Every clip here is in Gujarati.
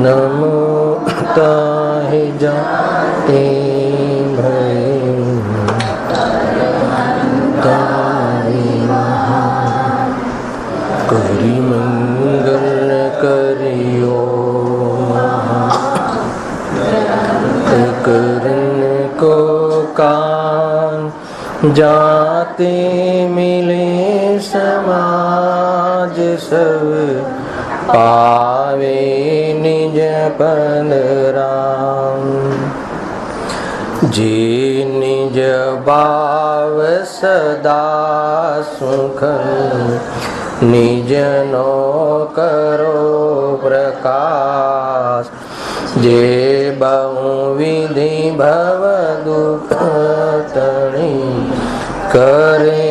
नमो ताहि जाते करी मंगल करियो करन को कान जाते मिले समाज सब पावे निज पद राम जे निज भाव सदा सुख निज नो करो प्रकाश जे बहुविधि भव दुख तणी करे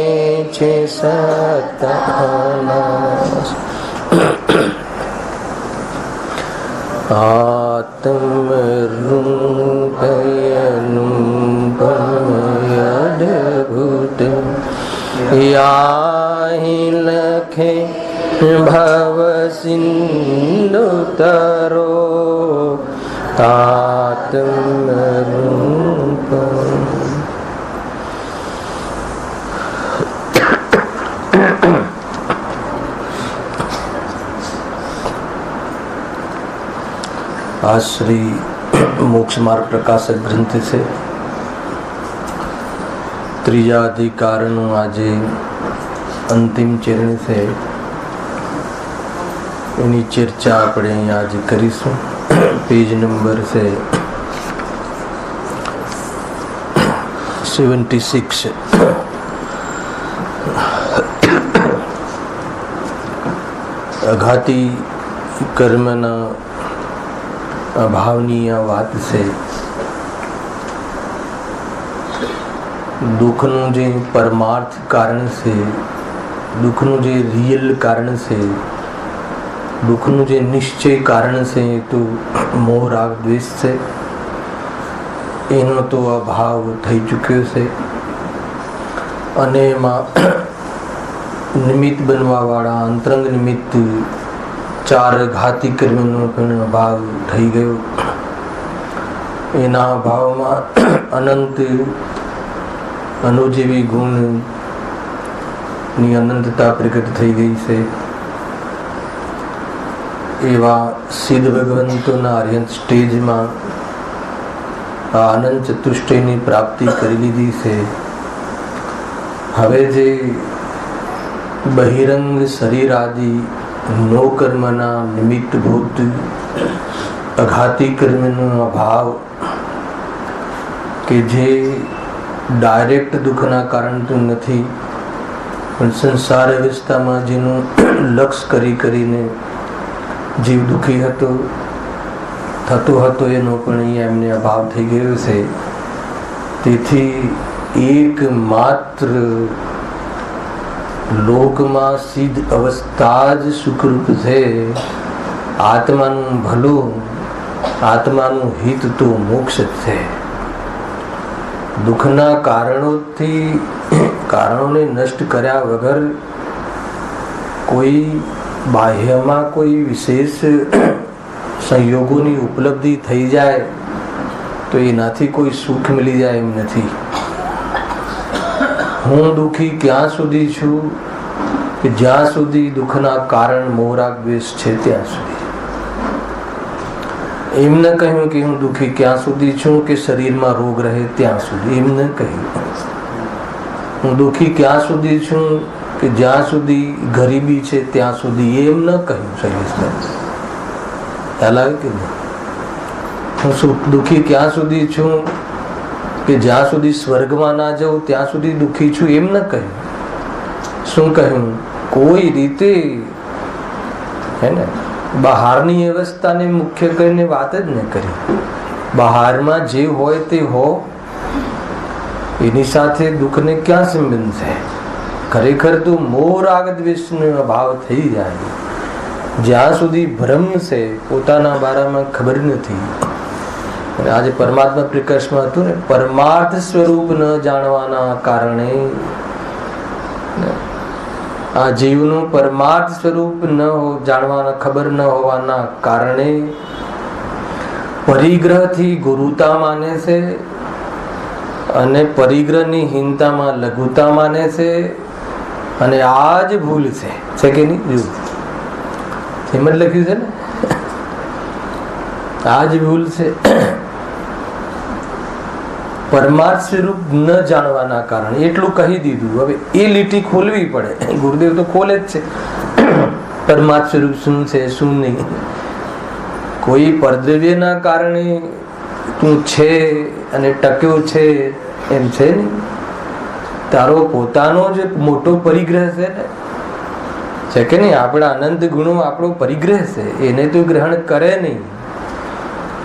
छे सत्यानाश आत्मरूपयनुपमयद्भुत याहि लखे भव सिंधु तरो आत्मरूप आज श्री मोक्ष मार्ग प्रकाशक ग्रंथ से त्रीजा अधिकार आज अंतिम चरण से एनी चर्चा अपने आज करीशू। पेज नंबर से 76 अघाती कर्मना अभावनी आ वात से दुखनु जे परमार्थ कारण से दुखनु जे रियल कारण से दुखनु जे निश्चय कारण से तो मोह राग द्वेष से एनो तो अभाव थई चुक्यो से अने एमां निमित्त बनवा वाळा अंतरंग निमित्त चार घाती कर्मनो पण अभाव थई गयो। एना अभावमां अनंत अनुजीवी गुण नी अनंतता प्रकट थई गई से एवा सिद्ध भगवंतोना आर्यंत स्टेज में आनंद चतुष्टयनी प्राप्ति करी लीधी से हवे जे बहिरंग शरीर आदि नो कर्मना निमित्त भूत अघाती कर्मनो अभाव के जे डायरेक्ट दुखना कारण तो नहीं पण संसार अवस्था में जेनु लक्ष्य करी करीने जीव दुखी हतो थतो हतो एनो पण एमने अभाव थई गयो छे। तेथी एक मात्र लोक में सिद्ध अवस्था ज सुखरूप है। आत्मानु भलो आत्मानु हित तो मोक्ष है। दुखना कारणों ने नष्ट कर्या वगर कोई बाह्य में कोई विशेष संयोगों की उपलब्धि थई जाए तो एनाथी कोई सुख मिली जाए एम नहीं। हूँ दुखी क्या सुधी छू कि ज्या सुधी दुखना कारण मोहराग द्वेष छे त्या सुधी। एम न कहूं कि हूँ दुखी क्या सुधी छू कि शरीर में रोग रहे त्या सुधी। एम न कहूं हूँ दुखी क्या सुधी छू कि ज्या सुधी गरीबी छे त्या सुधी। एम न कहूं शैलेषभाई ख्याल आवे कि नहीं। हूँ दुखी क्या सुधी छू कि ज्या सुधी स्वर्ग में ना जाऊं त्या सुधी दुखी छू। एम न कहूं शू कहूं कोई रीते है ने बहारनी अवस्था ने मुख्य करीने वात ज न करी। बहार में जे होय ते हो एनी साथे दुख ने क्या संबंध है। खरेखर तो मोह राग द्वेष नो अभाव थई जाए ज्यां सुधी भ्रम से पोताना बारा में खबर नथी। आज परमात्मा प्रकाश में हतुं ने परमार्थ स्वरूप न जाणवाना कारणे आ जीवनु परमार्थ स्वरूप न हो जाणवाना खबर न होवाना कारणे પરિગ્રહથી ગુરુતા માને છે અને પરિગ્રહની હીનતામાં લઘુતા માને છે, અને આ જ ભૂલ છે કે નહીં? એમ જ લખ્યું છે ને, આ જ ભૂલ છે. પરમાર્થ સ્વરૂપ ન જાણવાના કારણે એટલું કહી દીધું. હવે એ લીટી ખોલવી પડે. ગુરુદેવ તો ખોલે જ છે, પરમાર્થ સ્વરૂપ શું છે શું નહીં. કોઈ પરદ્રવ્યના કારણે તું છે અને ટક્યો છે એમ છે નહીં. તારો પોતાનો જ મોટો પરિગ્રહ છે ને, છે કે નહીં? આપણા અનંત ગુણો આપણો પરિગ્રહ છે. એને તો ગ્રહણ કરે નહીં,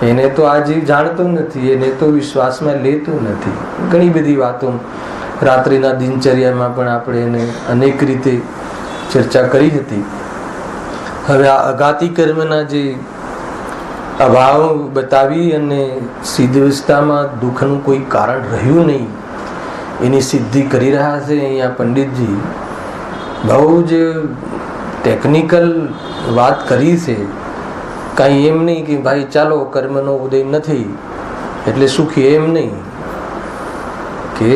એને તો આ જીવ જાણતો નથી, એને તો વિશ્વાસમાં લેતો નથી. ઘણી બધી વાતો રાત્રિના દિનચર્યામાં પણ આપણે એને અનેક રીતે ચર્ચા કરી હતી. હવે આ અઘાતી કર્મના જે અભાવ બતાવી અને સિદ્ધવસ્થામાં દુઃખનું કોઈ કારણ રહ્યું નહીં એની સિદ્ધિ કરી રહ્યા છે અહીંયા પંડિતજી. બહુ જ ટેકનિકલ વાત કરી છે. કાંઈ એમ નહીં કે ભાઈ ચાલો કર્મનો ઉદય નથી એટલે સુખી, એમ નહીં કે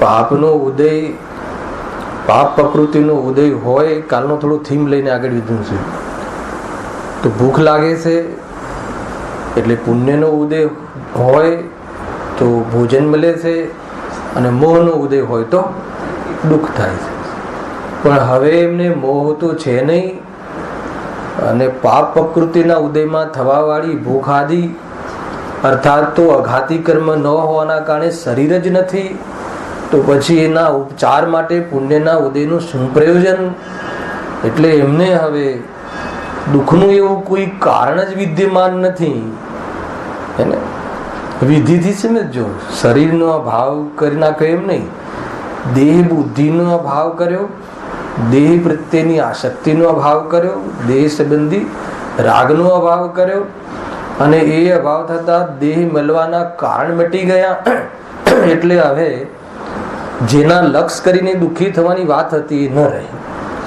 પાપનો ઉદય, પાપ પ્રકૃતિનો ઉદય હોય. કાલનો થોડો થીમ લઈને આગળ વધ્યું છે. તો ભૂખ લાગે છે એટલે પુણ્યનો ઉદય હોય તો ભોજન મળે છે, અને મોહનો ઉદય હોય તો દુઃખ થાય છે. પણ હવે એમને મોહ તો છે નહીં, અને પાપ પ્રકૃતિના ઉદયમાં થવાવાળી ભૂખ આદિ અર્થાત તો અઘાતી કર્મ ન હોવાના કારણે શરીર જ નથી. તો પછી એના ઉપચાર માટે પુણ્યના ઉદયનું શું પ્રયોજન? એટલે એમને હવે દુઃખનું એવું કોઈ કારણ જ વિદ્યમાન નથી. એને વિધિથી સમજો. શરીરનો અભાવ કરી નાખ્યો એમ નહીં, દેહ બુદ્ધિનો અભાવ કર્યો, દેહ પ્રત્યેની આસક્તિનો અભાવ કર્યો, દેહ સંબંધી રાગનો અભાવ કર્યો, અને એ અભાવ થતા દેહ મળવાના કારણ મટી ગયા. એટલે હવે જેના લક્ષ કરીને દુઃખી થવાની વાત હતી એ ન રહી.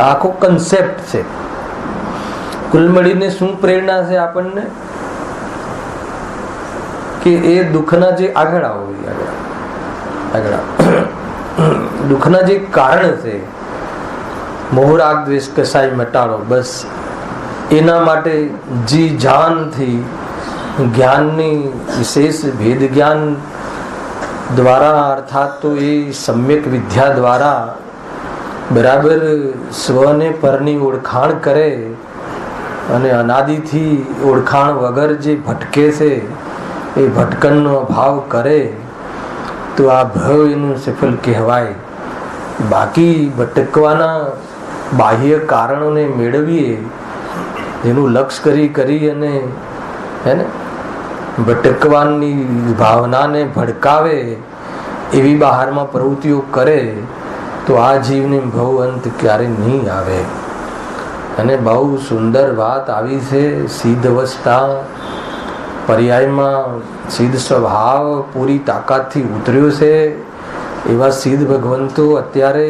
આખો કન્સેપ્ટ છે. કુલ મળીને શું પ્રેરણા છે આપણને? કે એ દુઃખના જે આગળ આવો, દુઃખના જે કારણ છે, મોહ રાગ દ્વેષ કસાય મટાડો. બસ એના માટે જી જાનથી જ્ઞાનની વિશેષ ભેદ જ્ઞાન દ્વારા, અર્થાત તો એ સમ્યક વિદ્યા દ્વારા બરાબર સ્વને પરની ઓળખાણ કરે, અને અનાદિથી ઓળખાણ વગર જે ભટકે છે એ ભટકણનો અભાવ કરે, તો આ ભવ એનું સફળ કહેવાય. બાકી ભટકવાના બાહ્ય કારણોને મેળવીએ, એનું લક્ષ્ય કરી અને હે ભટકવાની ભાવનાને ભડકાવે એવી બહારમાં પ્રવૃત્તિઓ કરે, તો આ જીવને ભવ અંત ક્યારે નહીં આવે. અને બહુ સુંદર વાત આવી છે. સિદ્ધ અવસ્થા પર્યાયમાં સિદ્ધ સ્વભાવ પૂરી તાકાતથી ઉતર્યો છે. એવા સિદ્ધ ભગવંતો અત્યારે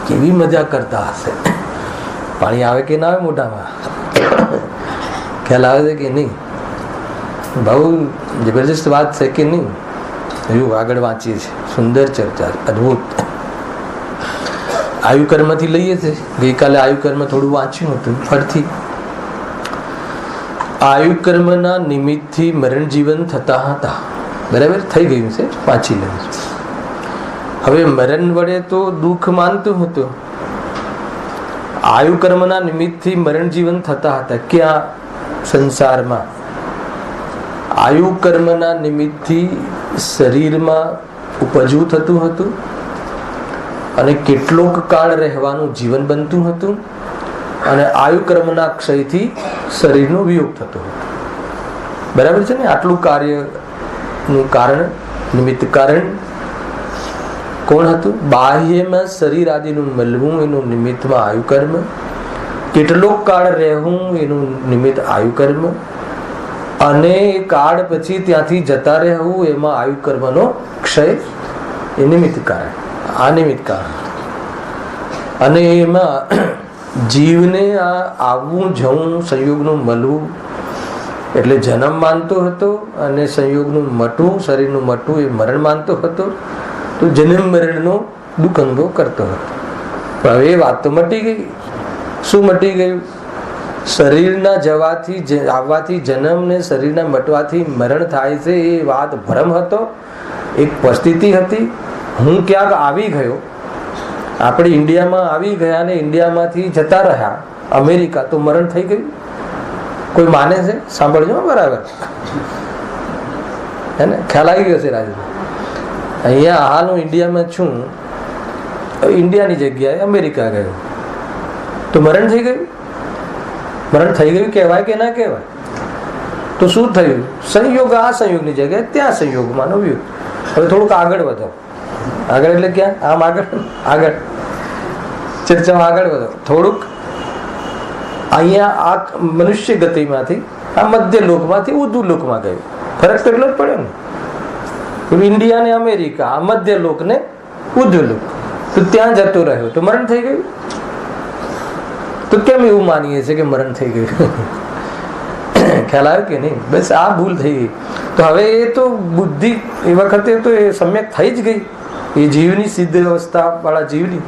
કેવી મજા કરતા હશે. પાણી આવે કે ના આવે મોઢામાં? ખ્યાલ આવે છે કે નહીં? બહુ જબરજસ્ત વાત છે કે નહીં? એવું આગળ વાંચીએ છીએ. સુંદર ચર્ચા, અદભુત. આયુકર્મથી લઈએ છીએ. ગઈકાલે આયુકર્મ થોડું વાંચ્યું હતું ફરથી. આયુકર્મના નિમિત્તથી મરણ જીવન થતા હતા. બરાબર થઈ ગયું છે, વાંચી લેવું છે. હવે મરણ વડે તો દુઃખ માનતું હતું. આયુકર્મના નિમિત્તથી મરણ જીવન થતા હતા. ક્યાં? સંસારમાં. આયુકર્મના નિમિત્તથી શરીરમાં ઉપજવું થતું હતું, અને કેટલોક કાળ રહેવાનું જીવન બનતું હતું, અને આયુકર્મના ક્ષયથી શરીરનો વિયોગ થતો હતો. બરાબર છે ને? આટલું કાર્યનું કારણ, નિમિત્ત કારણ કોણ હતું? બાહ્યમાં શરીર આદિનું મળવું એનું નિમિત્તમાં આયુકર્મ, કેટલોક કાળ રહેવું એનું નિમિત્ત આયુકર્મ, અને કાળ પછી ત્યાંથી જતા રહેવું એમાં આયુકર્મનો ક્ષય એ નિમિત્ત કારણ. આ નિમિત્ત કારણ. અને એમાં જીવને આ આવવું જવું, સંયોગનું મળવું, એટલે જન્મ માનતો હતો અને સંયોગનું મટવું, શરીરનું મટવું એ મરણ માનતો હતો. તો જન્મ મરણનો દુઃખ અનુભવ કરતો હતો. પણ હવે એ વાત તો મટી ગઈ. શું મટી ગયું? શરીરના જવાથી આવવાથી જન્મ ને શરીરના મટવાથી મરણ થાય છે એ વાત ભ્રમ હતો, એક પરિસ્થિતિ હતી. હું ક્યાંક આવી ગયો, આપણે ઇન્ડિયામાં આવી ગયા ને ઇન્ડિયામાંથી જતા રહ્યા અમેરિકા, તો મરણ થઈ ગયું. કોઈ માને છે? સાંભળજો બરાબર, હે ને? ખ્યાલ આવી ગયો છે રાજુ? અહીંયા હાલ હું ઇન્ડિયામાં છું, ઇન્ડિયાની જગ્યાએ અમેરિકા ગયો તો મરણ થઈ ગયું? મરણ થઈ ગયું કહેવાય કે ના કહેવાય? તો શું થયું? સંયોગ આ સંયોગની જગ્યાએ ત્યાં સંયોગમાં નવ્યું. હવે થોડુંક આગળ વધો. આગળ એટલે ક્યાં? આમ આગળ, આગળ ચર્ચામાં આગળ વધો થોડુંક. અહીંયા આ મનુષ્ય ગતિમાંથી આ મધ્ય લોકમાંથી ઉર્ધ્વ લોકમાં ગયું. ફરક તો એટલો જ પડ્યો ને. ઇન્ડિયા ને અમેરિકા, આ મધ્ય લોક ને ઉર્ધ્વ લોક, તો ત્યાં જતો રહ્યો તો મરણ થઈ ગયું. તો કેમ એવું માનીએ છીએ કે મરણ થઈ ગયું? ખ્યાલ આવ્યો કે નહીં? બસ આ ભૂલ થઈ ગઈ. તો હવે એ તો બુદ્ધિ એ વખતે તો એ સમ્યક થઈ જ ગઈ, એ જીવની સિદ્ધ અવસ્થા વાળા જીવની.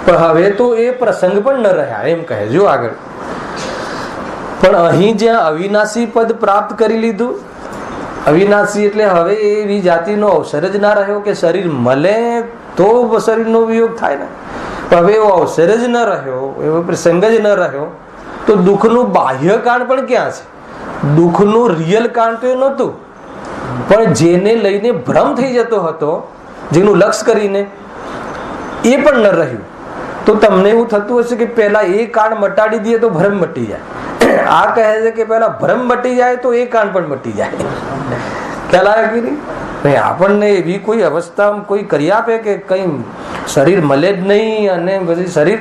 પણ હવે તો એ પ્રસંગ પણ ન રહ્યા એમ કહે. જો આગળ, પણ અહીં જ્યાં અવિનાશી પદ પ્રાપ્ત કરી લીધું, અવિનાશી એટલે હવે એવી જાતિનો અવસર જ ના રહ્યો કે શરીર મળે તો શરીરનો વિયોગ થાય ને. હવે એવો અવસર જ ન રહ્યો, એવો પ્રસંગ જ ન રહ્યો, તો દુઃખનું બાહ્ય કારણ પણ ક્યાં છે? દુઃખનું રિયલ કારણ તો એ નહોતું, પણ જેને લઈને ભ્રમ થઈ જતો હતો, જેનું લક્ષ કરીને, એ પણ ન રહ્યું. તો તમને એવું થતું હશે કે પહેલા એ કારણ મટાડી દઈએ તો ભ્રમ મટી જાય. આ કહે છે કે પહેલા ભ્રમ મટી જાય તો એ કારણ પણ મટી જાય. ખ્યાલ આવે કે નહીં? આપણને એવી કોઈ અવસ્થા કોઈ કરી આપે કે કઈ શરીર મળે જ નહીં અને પછી શરીર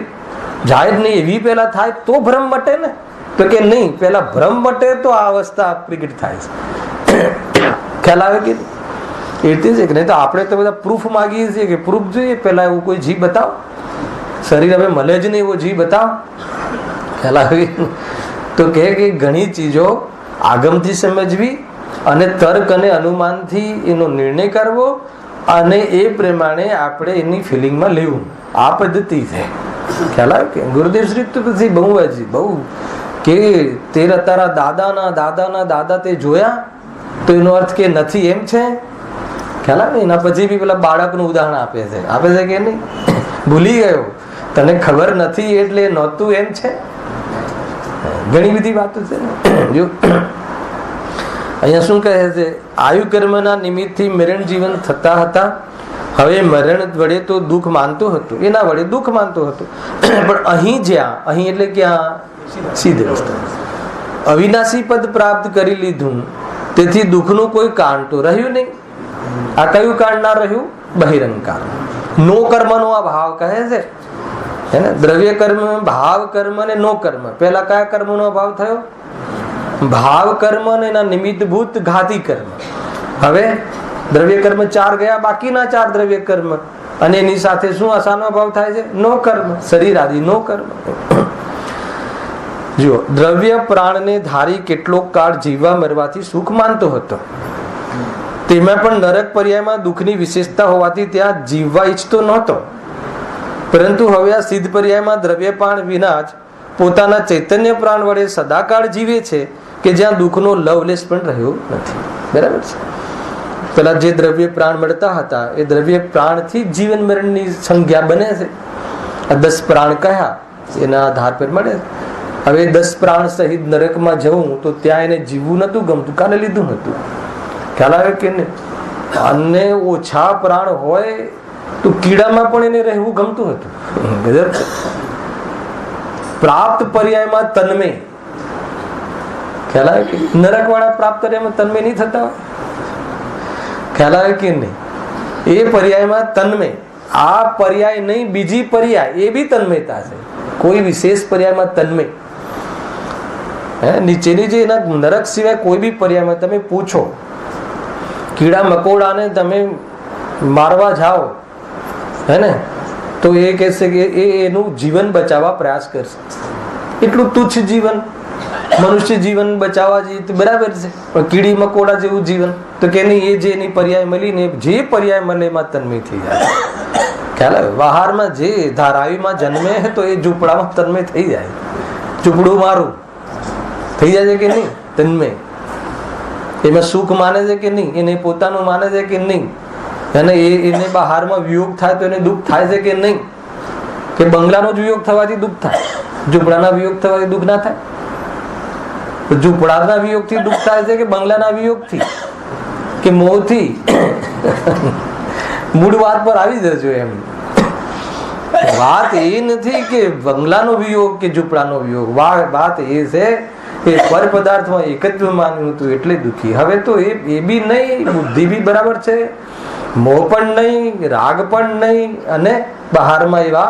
જાય જ નહીં, એવી પહેલા થાય તો ભ્રમ મટે ને? તો કે નહીં, પહેલા ભ્રમ મટે તો આ અવસ્થા પ્રગટ થાય છે. ખ્યાલ આવે કે એટલે જ નહીં? તો આપણે તો બધા પ્રૂફ માગીએ છીએ કે પ્રૂફ જોઈએ, પહેલા એવું કોઈ જીવ બતાવો. શરીર હવે મળે જ નહીં એવો જીવ બતાવો. ખ્યાલ આવે? તો કે ઘણી ચીજો આગમથી સમજવી અને તર્ક અને અનુમાનથી એનો નિર્ણય કરવો અને એ પ્રમાણે આપણે એની ફિલિંગમાં લેવું, આ પદ્ધતિ છે. ખ્યાલ આવે કે ગુરુદેવ શ્રી તો પછી બહુ કે તે તારા દાદાના દાદાના દાદા તે જોયા, તો એનો અર્થ કે નથી એમ છે. ખ્યાલ આવે? એના પછી બી પેલા બાળકનું ઉદાહરણ આપે છે કે નહીં? ભૂલી ગયો, તને ખબર નથી એટલે નહોતું એમ છે. ઘણી બધી વાતો છે. જો અહીંયા શું કહે છે? આયુ કર્મના નિમિત્તથી મરણ જીવન થતા હતા. હવે મરણ વડે તો દુઃખ માનતો હતો, એના વડે દુઃખ માનતો હતો. પણ અહીં જ્યાં, અહીં એટલે ક્યાં? સિદ્ધ અવસ્થા, અવિનાશી પદ પ્રાપ્ત કરી લીધું, તેથી દુઃખનું કોઈ કારણ તો રહ્યું નહીં. આ કયું કારણ ના રહ્યું? બહિરંકાર, નો કર્મનો આ ભાવ કહે છે. હે ને? દ્રવ્ય કર્મ, ભાવ કર્મ અને નો કર્મ. પહેલા કયા કર્મનો અભાવ થયો? ભાવ કર્મ અને એના નિમિત્તભૂત ઘાતી કર્મ. હવે દ્રવ્ય કર્મ 4 ગયા, બાકીના 4 દ્રવ્ય કર્મ, અને એની સાથે શું આશાનો અભાવ થાય છે? નો કર્મ, શરીર આદિ નો કર્મ. જુઓ, દ્રવ્ય પ્રાણને ધારી કેટલોક કાળ જીવવા મરવાથી સુખ માનતો હતો. તેમાં પણ નરક પર્યાયમાં દુઃખની વિશેષતા હોવાથી ત્યાં જીવવા ઈચ્છતો નહોતો. પરંતુ હવે આ સિદ્ધ પર્યાયમાં દ્રવ્ય પ્રાણ વિના જ પોતાના ચૈતન્ય પ્રાણ વડે સદાકાળ જીવે છે કે જ્યાં દુઃખનો લવલેશ પણ રહ્યો નથી. બરાબર છે? પેલા જે દ્રવ્ય પ્રાણ મળતા હતા એ દ્રવ્ય પ્રાણથી જીવન મરણની સંજ્ઞા બને છે. આ 10 પ્રાણ કયા એના આધાર પર મળે. હવે 10 પ્રાણ સહિત નરકમાં જવું તો ત્યાં એને જીવવું નતું ગમતું, કાને લીધું હતું. ખ્યાલ આવે કે નહીં? અને ઓછા પ્રાણ હોય તો કીડામાં પણ એને રહેવું ગમતું હતું. પ્રાપ્ત પર્યાયમાં તન્મય. ખ્યાલ આવે કે નરક વાળા પ્રાપ્ત પર્યાયમાં તન્મય નહીં થતા હોય? ખ્યાલ આવે કે નહીં? એ પર્યાયમાં તન્મય, આ પર્યાય નહીં બીજી પર્યાય એ બી તન્મયતા છે. કોઈ વિશેષ પર્યાયમાં તન્મય. નીચેની જે એના નરક સિવાય કોઈ બી પર્યાયમાં તમે પૂછો, કીડા મકોડાને તમે મારવા જાઓ, હે ને, તો એ કહેશે કે એનું જીવન બચાવવા પ્રયાસ કરશે. એટલું તુચ્છ જીવન. મનુષ્ય જીવન બચાવવા જઈએ તો બરાબર છે, પણ કીડી મકોડા જેવું જીવન તો કે નહીં, એ જે એની પર્યાય મળીને જે પર્યાય મળે એમાં તન્મય થઈ જાય. ખ્યાલ આવે? બહારમાં જે ધારાવીમાં જન્મે તો એ ઝૂંપડામાં તન્મય થઈ જાય. ઝૂંપડું મારું થઈ જાય છે કે નહીં? તન્મય. એમાં સુખ માને છે કે નહીં? એને પોતાનું માને છે કે નહીં? અને એને બહારમાં વિયોગ થાય તો એને દુઃખ થાય છે કે નહીં? કે બંગલાનો જ વિયોગ થવાથી દુઃખ થાય, ઝૂંપડાના વિયોગ થવાથી દુઃખ ના થાય? ઝૂંપડાના વિયોગથી દુઃખ થાય છે કે બંગલાના વિયોગથી કે મોહથી? મૂળ વાત પર આવી જજો. એમ વાત એ નથી કે બંગલાનો વિયોગ કે ઝૂંપડાનો વિયોગ. વાત એ છે કે પર પદાર્થમાં એકત્વ માન્યું હતું એટલે દુઃખી. હવે તો એ બી નહીં, બુદ્ધિ બી બરાબર છે, મોહ પણ નહીં, રાગ પણ નહીં, અને બહારમાં એવા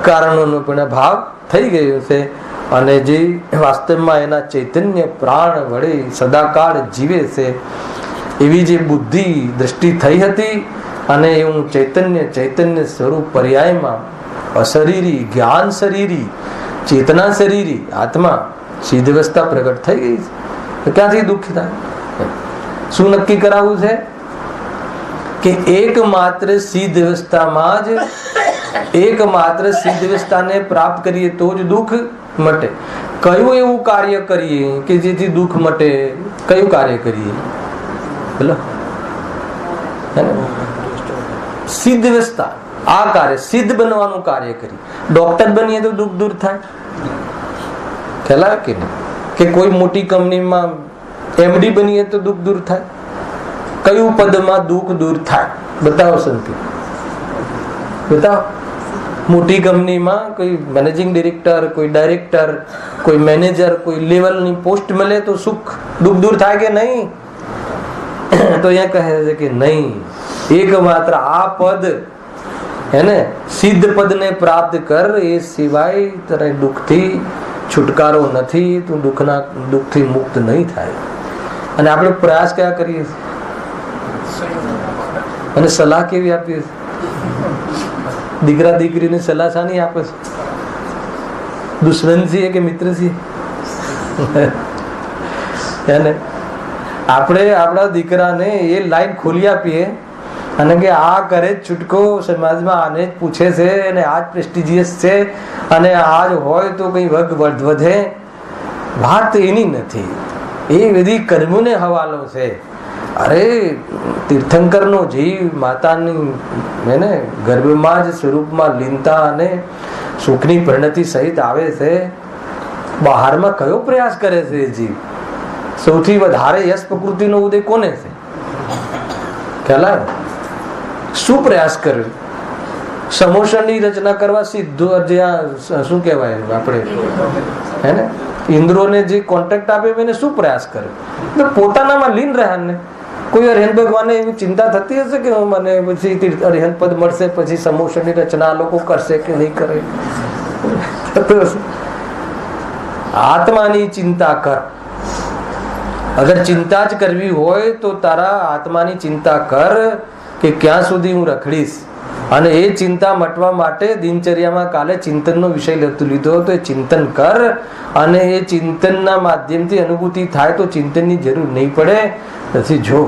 કારણોનો પણ ભાવ થઈ ગયો છે. અને જે વાસ્તવમાં એના ચૈતન્ય પ્રાણ વડે સદાકાળ જીવે છે એવી જે બુદ્ધિ દ્રષ્ટિ થઈ હતી, અને એવું ચૈતન્ય સ્વરૂપ પર્યાયમાં અશરીરી, જ્ઞાન શરીરી, ચેતના શરીરી આત્મા સિદ્ધ અવસ્થા પ્રગટ થઈ ગઈ છે. ક્યાંથી દુઃખ થાય? શું નક્કી કરાવવું છે? કે એકમાત્ર સિદ્ધ અવસ્થામાં જ, એકમાત્ર સિદ્ધ અવસ્થાને પ્રાપ્ત કરીએ તો જ દુઃખ મટે. કયું એવું કાર્ય કરીએ કે જેથી દુઃખ મટે? કયું કાર્ય કરીએ? બોલો. સિદ્ધ અવસ્થા, આ કાર્ય સિદ્ધ બનવાનું કાર્ય કરી. ડોક્ટર બનીએ તો દુઃખ દૂર થાય, ખ્યાલ આવે કે નહીં? કે કોઈ મોટી કંપનીમાં એમડી બનીએ તો દુઃખ દૂર થાય. કયું પદમાં દુઃખ દૂર થાય? બતાવો સંતિ, બતાવો. મોટી કંપનીમાં કોઈ મેનેજિંગ ડિરેક્ટર, કોઈ ડાયરેક્ટર, કોઈ મેનેજર, કોઈ લેવલની પોસ્ટ મળે તો સુખ દુઃખ દૂર થાય કે નહીં? તો અહીંયા કહે છે કે નહીં, એકમાત્ર આ પદ એને સિદ્ધ પદને પ્રાપ્ત કર, એ સિવાય તને દુઃખથી છુટકારો નથી, તું દુઃખથી મુક્ત નહીં થાય. અને આપણે પ્રયાસ કયા કરીએ અને સલાહ કેવી આપીએ? દીકરા દીકરીને સલાહ શાની આપે છે? દુશ્મન છીએ કે મિત્ર છીએ? આપણે આપણા દીકરાને એ લાઈન ખોલી આપીએ અને કે આ કરે જ છૂટકો, સમાજમાં આને જ પૂછે છે અને આ જ પ્રેસ્ટિજિયસ છે અને આ જ હોય તો કઈ વગ વધે. વાત એની નથી, એ બધી કર્મોને હવાલો છે. અરે તીર્થંકરનો જીવ માતાની એને ગર્ભમાં જ સ્વરૂપમાં લીનતા અને સુખની પરિણતિ સહિત આવે છે. બહારમાં કયો પ્રયાસ કરે છે એ જીવ? સૌથી વધારે યશ પ્રકૃતિનો ઉદય કોને છે? ખ્યાલ? શું પ્રયાસ કર્યો? સમોસણની રચના કરવા સીધો જ્યાં શું કહેવાય આપણે હે ને ઇન્દ્રોને જે કોન્ટ્રાક્ટ આપ્યો એને શું પ્રયાસ કર્યો? પોતાનામાં લીન રહ્યા ને. કોઈ અરિહંત ભગવાનને એવી ચિંતા થતી હશે કે મને પછી અરિહંત પદ મળશે પછી સમોસણની રચના લોકો કરશે કે નહીં કરે? આત્માની ચિંતા કર. અગર ચિંતા જ કરવી હોય તો તારા આત્માની ચિંતા કર કે ક્યાં સુધી હું રખડીશ. અને એ ચિંતા મટવા માટે દિનચર્યામાં કાલે ચિંતનનો વિષય લીધો તો એ ચિંતન કર. અને એ ચિંતનના માધ્યમથી અનુભૂતિ થાય તો ચિંતનની જરૂર નહીં પડે. નથી જો,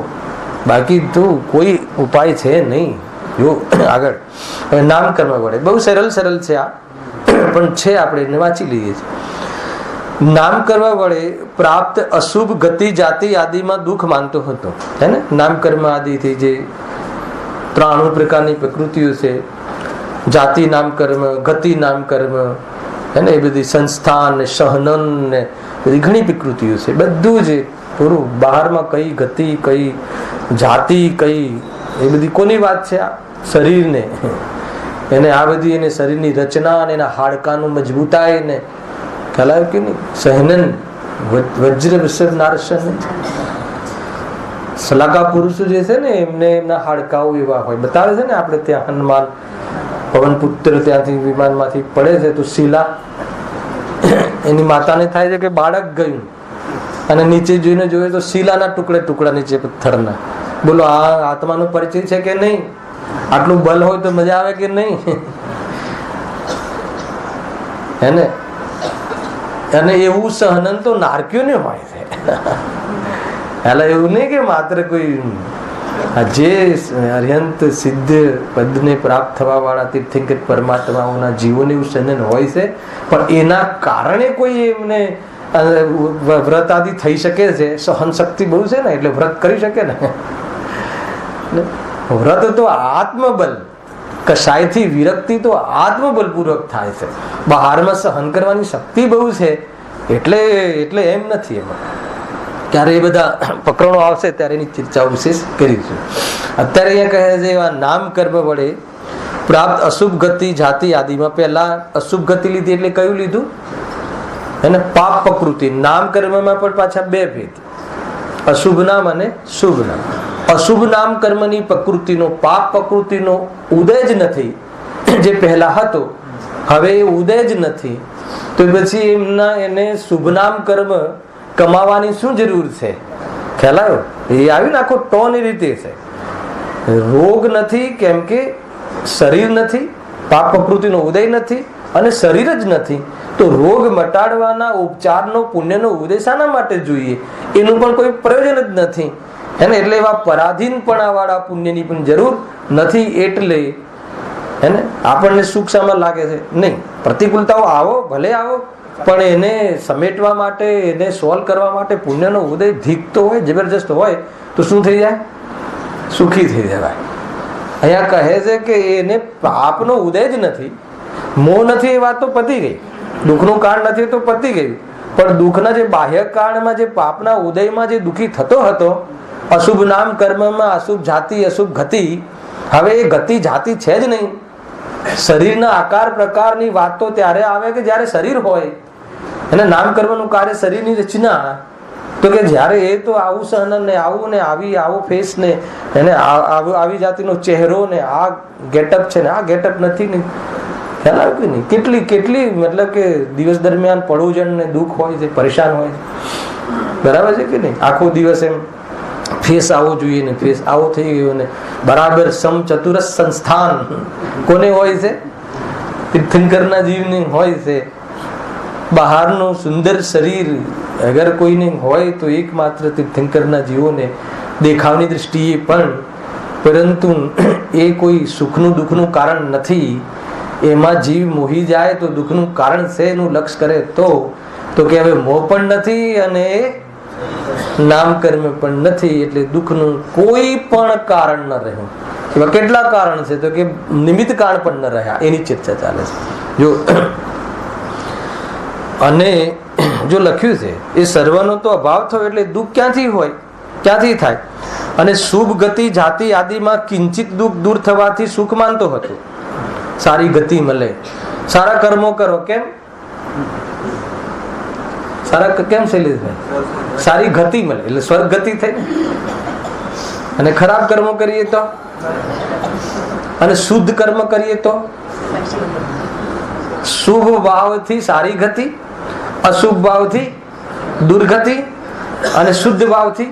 બાકી તો કોઈ ઉપાય છે નહીં. જો આગળ હવે નામકર્મ વડે, બહુ સરળ છે આ, પણ છે આપણે એને વાંચી લઈએ છીએ. નામકર્મ વડે પ્રાપ્ત અશુભ ગતિ જાતિ આદિમાં દુઃખ માનતો હતો, હે ને? નામકર્મ આદિથી જે 93 પ્રકારની પ્રકૃતિઓ છે, જાતિ નામકર્મ, ગતિ નામકર્મ, હે ને? એ બધી સંસ્થાન, સહનન ને બધી ઘણી પ્રકૃતિઓ છે. બધું જ પૂરું બહારમાં કઈ ગતિ, કઈ જાતિ, કઈ એ બધી કોની વાત છે? આ શરીરને, એને આ બધી એને શરીરની રચના અને એના હાડકાનું મજબૂતાઈ ને ખ્યાલ આવ્યો કે નહીં? સહનન વજ્ર વિસર નારસન. સલાકા પુરુષો જે છે ને એમને એમના હાડકાઓ એવા હોય. બતાવે છે ને આપણે ત્યાં હનુમાન પવનપુત્ર ત્યાંથી વિમાનમાંથી પડે છે તો શિલા એની માતાને થાય છે કે બાળક ગયું અને નીચે જોઈને જોઈએ તો શિલાના ટુકડા નીચે પથ્થરના. બોલો આ આત્માનો પરિચય છે કે નહીં? આટલું બલ હોય તો મજા આવે કે નહીં? હે ને? અને એવું સહનન તો નારક્યોને હોય છે. એટલે એવું નહીં કે માત્ર કોઈ જે અર્યંત સિદ્ધ પદને પ્રાપ્ત થવા વાળા તીર્થંકર પરમાત્માઓના જીવોને એવું સહનન હોય છે, પણ એના કારણે કોઈ એમને વ્રત આદિ થઈ શકે છે. સહન શક્તિ બહુ છે ને, એટલે વ્રત કરી શકે ને. વ્રત તો આત્મબલ, કશાયથી વિરક્તિ તો આત્મબલ પૂર્વક થાય છે. બહારમાં સહન કરવાની શક્તિ બહુ છે, એટલે એમ નથી. એમાં ત્યારે એ બધા પ્રકરણો આવશે ત્યારે એની ચર્ચા વિશેષ કરીશું. અત્યારે અહીંયા કહે છે એવા નામ કર્મ વડે પ્રાપ્ત અશુભ ગતિ જાતિ આદિમાં પહેલા અશુભ ગતિ લીધી એટલે કયું લીધું? એને પાપ પ્રકૃતિ. નામ કર્મમાં પણ પાછા બે ભેદ, અશુભ નામ અને શુભ નામ. અશુભ નામ કર્મની પ્રકૃતિનો, પાપ પ્રકૃતિનો ઉદય જ નથી. જે પહેલા હતો હવે એ ઉદય જ નથી, તો પછી એને શુભ નામ કર્મ કમાવાની શું જરૂર છે? ખ્યાલ આવ્યો? એ આવી નાખો ટોની રીતે છે. રોગ નથી કેમ કે શરીર નથી, પાપ પ્રકૃતિનો ઉદય નથી અને શરીર જ નથી, તો રોગ મટાડવાના ઉપચારનો પુણ્યનો ઉદય શાના માટે જોઈએ? એનું પણ કોઈ પ્રયોજન જ નથી. એટલે એવા પરાધીનપણા વાળા પુણ્યની પણ જરૂર નથી. એટલે આપણને સુખ શામાં લાગે છે? નહીં. પ્રતિકૂળતાઓ આવો ભલે આવો, પણ એને સમેટવા માટે, એને સોલ્વ કરવા માટે પુણ્યનો ઉદય ધીકતો હોય, જબરજસ્ત હોય, તો શું થઈ જાય? સુખી થઈ જવાય. અહીંયા કહે છે કે એને પાપનો ઉદય જ નથી, મોહ નથી, એ વાત તો પતી ગઈ. દુઃખનું કારણ નથી તો પતી ગયું. પણ દુઃખના જે બાહ્ય કારણમાં, જે પાપના ઉદયમાં જે દુઃખી થતો હતો, અશુભ નામ કર્મમાં અશુભ જાતિ અશુભ ગતિ, હવે એ ગતિ જાતિ છે જ નહીં. શરીરના આકાર પ્રકારની વાત તો ત્યારે આવે કે જ્યારે શરીર હોય. અને નામ કર્મનું કાર્ય શરીરની રચના, તો કે જ્યારે એ તો આવું સહન ને આવું ને આવું ફેસ ને એને આવી જાતિનો ચહેરો ને આ ગેટઅપ છે ને આ ગેટઅપ નથી ને, ખ્યાલ આવ્યો કે નહીં? કેટલી મતલબ કે દિવસ દરમિયાન પડોજણ ને દુઃખ હોય છે, પરેશાન હોય છે. બરાબર છે કે નહીં? આખો દિવસ એમ ફેસ આવો જોઈએ ને ફેસ આવો થઈ ગયો ને બરાબર સમચતુરસ સંસ્થાન કોને હોય છે? તીર્થંકરના જીવને હોય છે. બહારનું સુંદર શરીર અગર કોઈને હોય તો એકમાત્ર તીર્થંકરના જીવોને દેખાવની દ્રષ્ટિએ પણ, પરંતુ એ કોઈ સુખનું દુઃખનું કારણ નથી. એમાં જીવ મોહી જાય તો દુઃખનું કારણ છે એનું લક્ષ કરે તો કે હવે મોહ પણ નથી અને નામ કર્મ પણ નથી, એટલે દુઃખનું કોઈ પણ કારણ ન રહ્યું. એવા કેટલા કારણ છે? તો કે નિમિત્ત કારણ પણ ન રહ્યા. એની ચર્ચા ચાલે છે. જો અને જો લખ્યું છે એ સર્વનો તો અભાવ થયો, એટલે દુઃખ ક્યાંથી હોય, ક્યાંથી થાય? અને શુભ ગતિ જાતિ આદિમાં કિંચિત દુઃખ દૂર થવાથી સુખ માનતો હતો. સારી ગતિ મળે, સારા કર્મો કરો. કેમ સારા? કેમ શૈલેષભાઈ? સારી ગતિ મળે એટલે સ્વર્ગ ગતિ થઈ. અને ખરાબ કર્મો કરીએ તો, અને શુદ્ધ કર્મ કરીએ તો, શુભ ભાવથી સારી ગતિ, અશુભ ભાવથી દુર્ગતિ, અને શુદ્ધ ભાવથી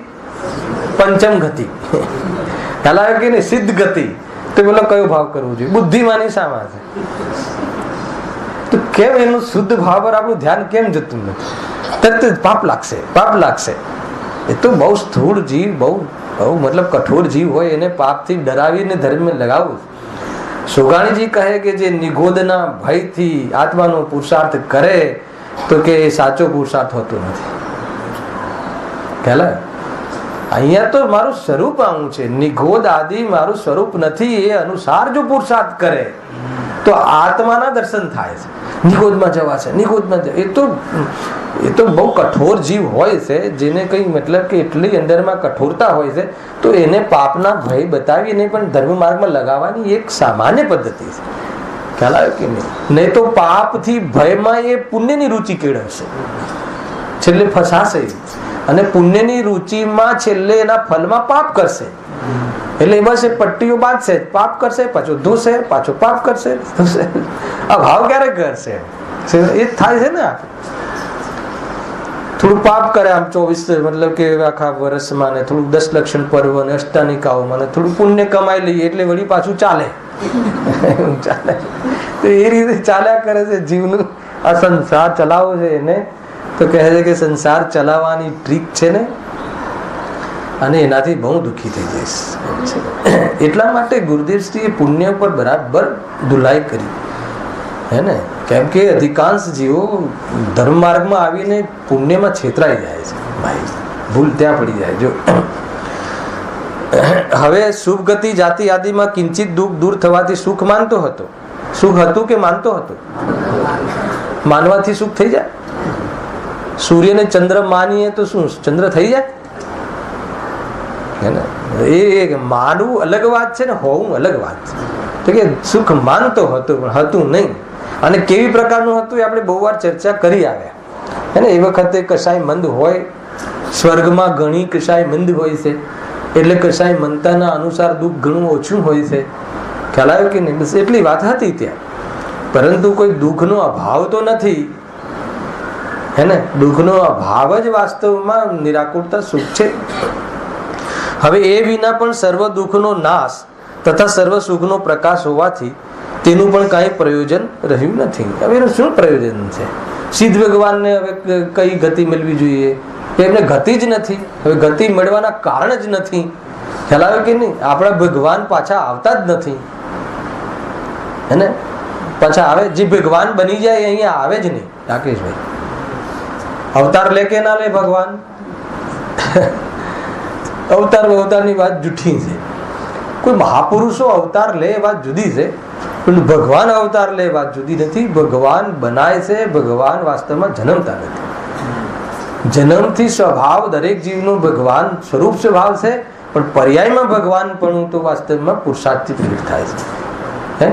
પંચમ ગતિ. ખ્યાલ આવ્યો કે નહીં? સિદ્ધ ગતિ. તો બોલો કયો ભાવ કરવો જોઈએ? બુદ્ધિમાની શામાં છે? તો કેમ એનું શુદ્ધ ભાવ પર આપણું ધ્યાન કેમ જતું નથી? તરત પાપ લાગશે, પાપ લાગશે. એ તો બહુ સ્થૂળ જીવ, બહુ મતલબ કઠોર જીવ હોય, એને પાપથી ડરાવીને ધર્મ લગાવવું. સુગાણીજી કહે કે જે નિગોદના ભયથી આત્માનો પુરુષાર્થ કરે તો કે એ સાચો પુરુષાર્થ હોતો નથી. ખ્યાલ? અહીંયા તો મારું સ્વરૂપ આવું છે, નિગોદ આદિ મારું સ્વરૂપ નથી. એ અનુસાર જો પુરુષાર્થ કરે તો આત્માના દર્શન થાય છે. નિગોદમાં જવાશે, નિગોદમાં એ તો બહુ કઠોર જીવ હોય છે, જેને કઈ મતલબ કે એટલી અંદરમાં કઠોરતા હોય છે, તો એને પાપના ભય બતાવીને પણ ધર્મ માર્ગમાં લગાવવાની એક સામાન્ય પદ્ધતિ છે. ખ્યાલ આવ્યો કે નહીં? નહીં તો પાપથી ભયમાં એ પુણ્યની રુચિ કેળવશે, છેલ્લે ફસાશે. અને પુણ્યની રુચિમાં છેલ્લે એના ફલમાં પાપ કરશે. એટલે બસ એ પટ્ટીઓ બાંધશે, પાપ કરશે, પાછો ધોશે, પાછો પાપ કરશે, ધોશે. આ ભાવ ક્યારે કરશે? એ થાય છે ને. થોડું પાપ કરે આમ 24 મતલબ કે આખા વર્ષમાં, ને થોડું 10 લક્ષણ પર્વ ને અષ્ટાનિકાઓમાં થોડું પુણ્ય કમાઈ લઈએ એટલે વળી પાછું ચાલે. ચાલે તો એ રીતે ચાલ્યા કરે છે જીવનું. આ સંસાર ચલાવવો છે એને તો કહે છે કે સંસાર ચલાવવાની ટ્રીક છે ને, અને એનાથી બહુ દુઃખી થઈ જઈશ. એટલા માટે ગુરુદેવશ્રીએ પુણ્ય ઉપર બરાબર ધુલાઈ કરી, હે ને. કેમ કે અધિકાંશ જીવો ધર્મ માર્ગમાં આવીને પુણ્યમાં છેતરાઈ જાય છે ભાઈ, ભૂલ ત્યાં પડી જાય. જો હવે શુભ ગતિ જાતિ આદિમાં કિંચિત દુઃખ દૂર થવાથી સુખ માનતો હતો. સુખ હતું કે માનતો હતો? માનવાથી સુખ થઈ જાય. સૂર્યને ચંદ્ર માનીએ તો શું ચંદ્ર થઈ જાય? એ માનવું અલગ વાત છે ને હોવું અલગ વાત છે. તો કે સુખ માનતો હતો પણ હતું નહીં. અને કેવી પ્રકારનું હતું એ આપણે બહુ વાર ચર્ચા કરી આવ્યા, હે ને. એ વખતે કશાય મંદ હોય, સ્વર્ગમાં ઘણી કશાય મંદ હોય છે, એટલે કશાય મંતાના અનુસાર દુઃખ ઘણું ઓછું હોય છે. ખ્યાલ આવ્યો કે નહીં? બસ એટલી વાત હતી ત્યાં. પરંતુ કોઈ દુઃખનો અભાવ તો નથી, હે ને. દુઃખનો અભાવ જ વાસ્તવમાં નિરાકુરતા સુખ છે. હવે એ વિના પણ સર્વ દુઃખનો નાશ તથા સર્વ સુખનો પ્રકાશ હોવાથી તેનું પણ કાંઈ પ્રયોજન રહ્યું નથી. હવે એનું શું પ્રયોજન છે? સિદ્ધ ભગવાનને હવે કઈ ગતિ મેળવી જોઈએ? એમને ગતિ જ નથી. હવે ગતિ મળવાના કારણ જ નથી. ખ્યાલ આવ્યો કે નહીં? આપણા ભગવાન પાછા આવતા જ નથી, હે ને. પાછા આવે જે ભગવાન બની જાય અહીંયા આવે જ નહીં. રાકેશભાઈ અવતાર લે કે ના લે ભગવાન? અવતારની વાત જૂઠી છે. કોઈ મહાપુરુષો અવતાર લે એ વાત જુદી છે, પણ ભગવાન અવતાર લે એ વાત જુદી નથી. ભગવાન બનાય છે, ભગવાન વાસ્તવમાં જન્મતા નથી. જન્મથી સ્વભાવ દરેક જીવનો ભગવાન સ્વરૂપ સ્વભાવ છે, પણ પર્યાયમાં ભગવાન પણ તો વાસ્તવમાં પુરુષાર્થથી પ્રગટ થાય છે.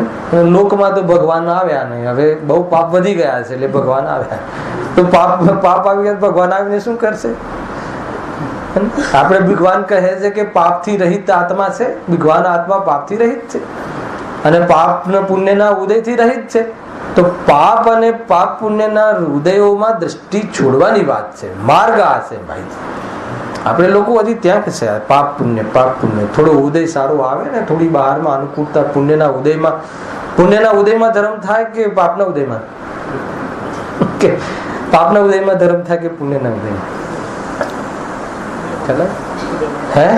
લોકમાં તો ભગવાન આવ્યા નહીં. હવે બહુ પાપ વધી ગયા છે એટલે ભગવાન આવ્યા. તો પાપ આવી ગયા ભગવાન આવીને શું કરશે? આપણે ભગવાન કહે છે કે પાપથી રહિત આત્મા છે. ભગવાન આત્મા પાપથી રહિત છે અને પાપ પુણ્યના ઉદયથી રહિત છે. તો પાપ અને પાપ પુણ્યના હૃદયોમાં દ્રષ્ટિ છોડવાની વાત છે. માર્ગ આ છે ભાઈ. આપણે લોકો હજી ત્યાં છે પાપ પુણ્ય થોડો ઉદય સારો આવે ને, થોડી બહારમાં અનુકૂળતા પુણ્યના ઉદયમાં ધર્મ થાય કે પાપના ઉદયમાં? કે પાપના ઉદયમાં ધર્મ થાય કે પુણ્યના ઉદયમાં? હે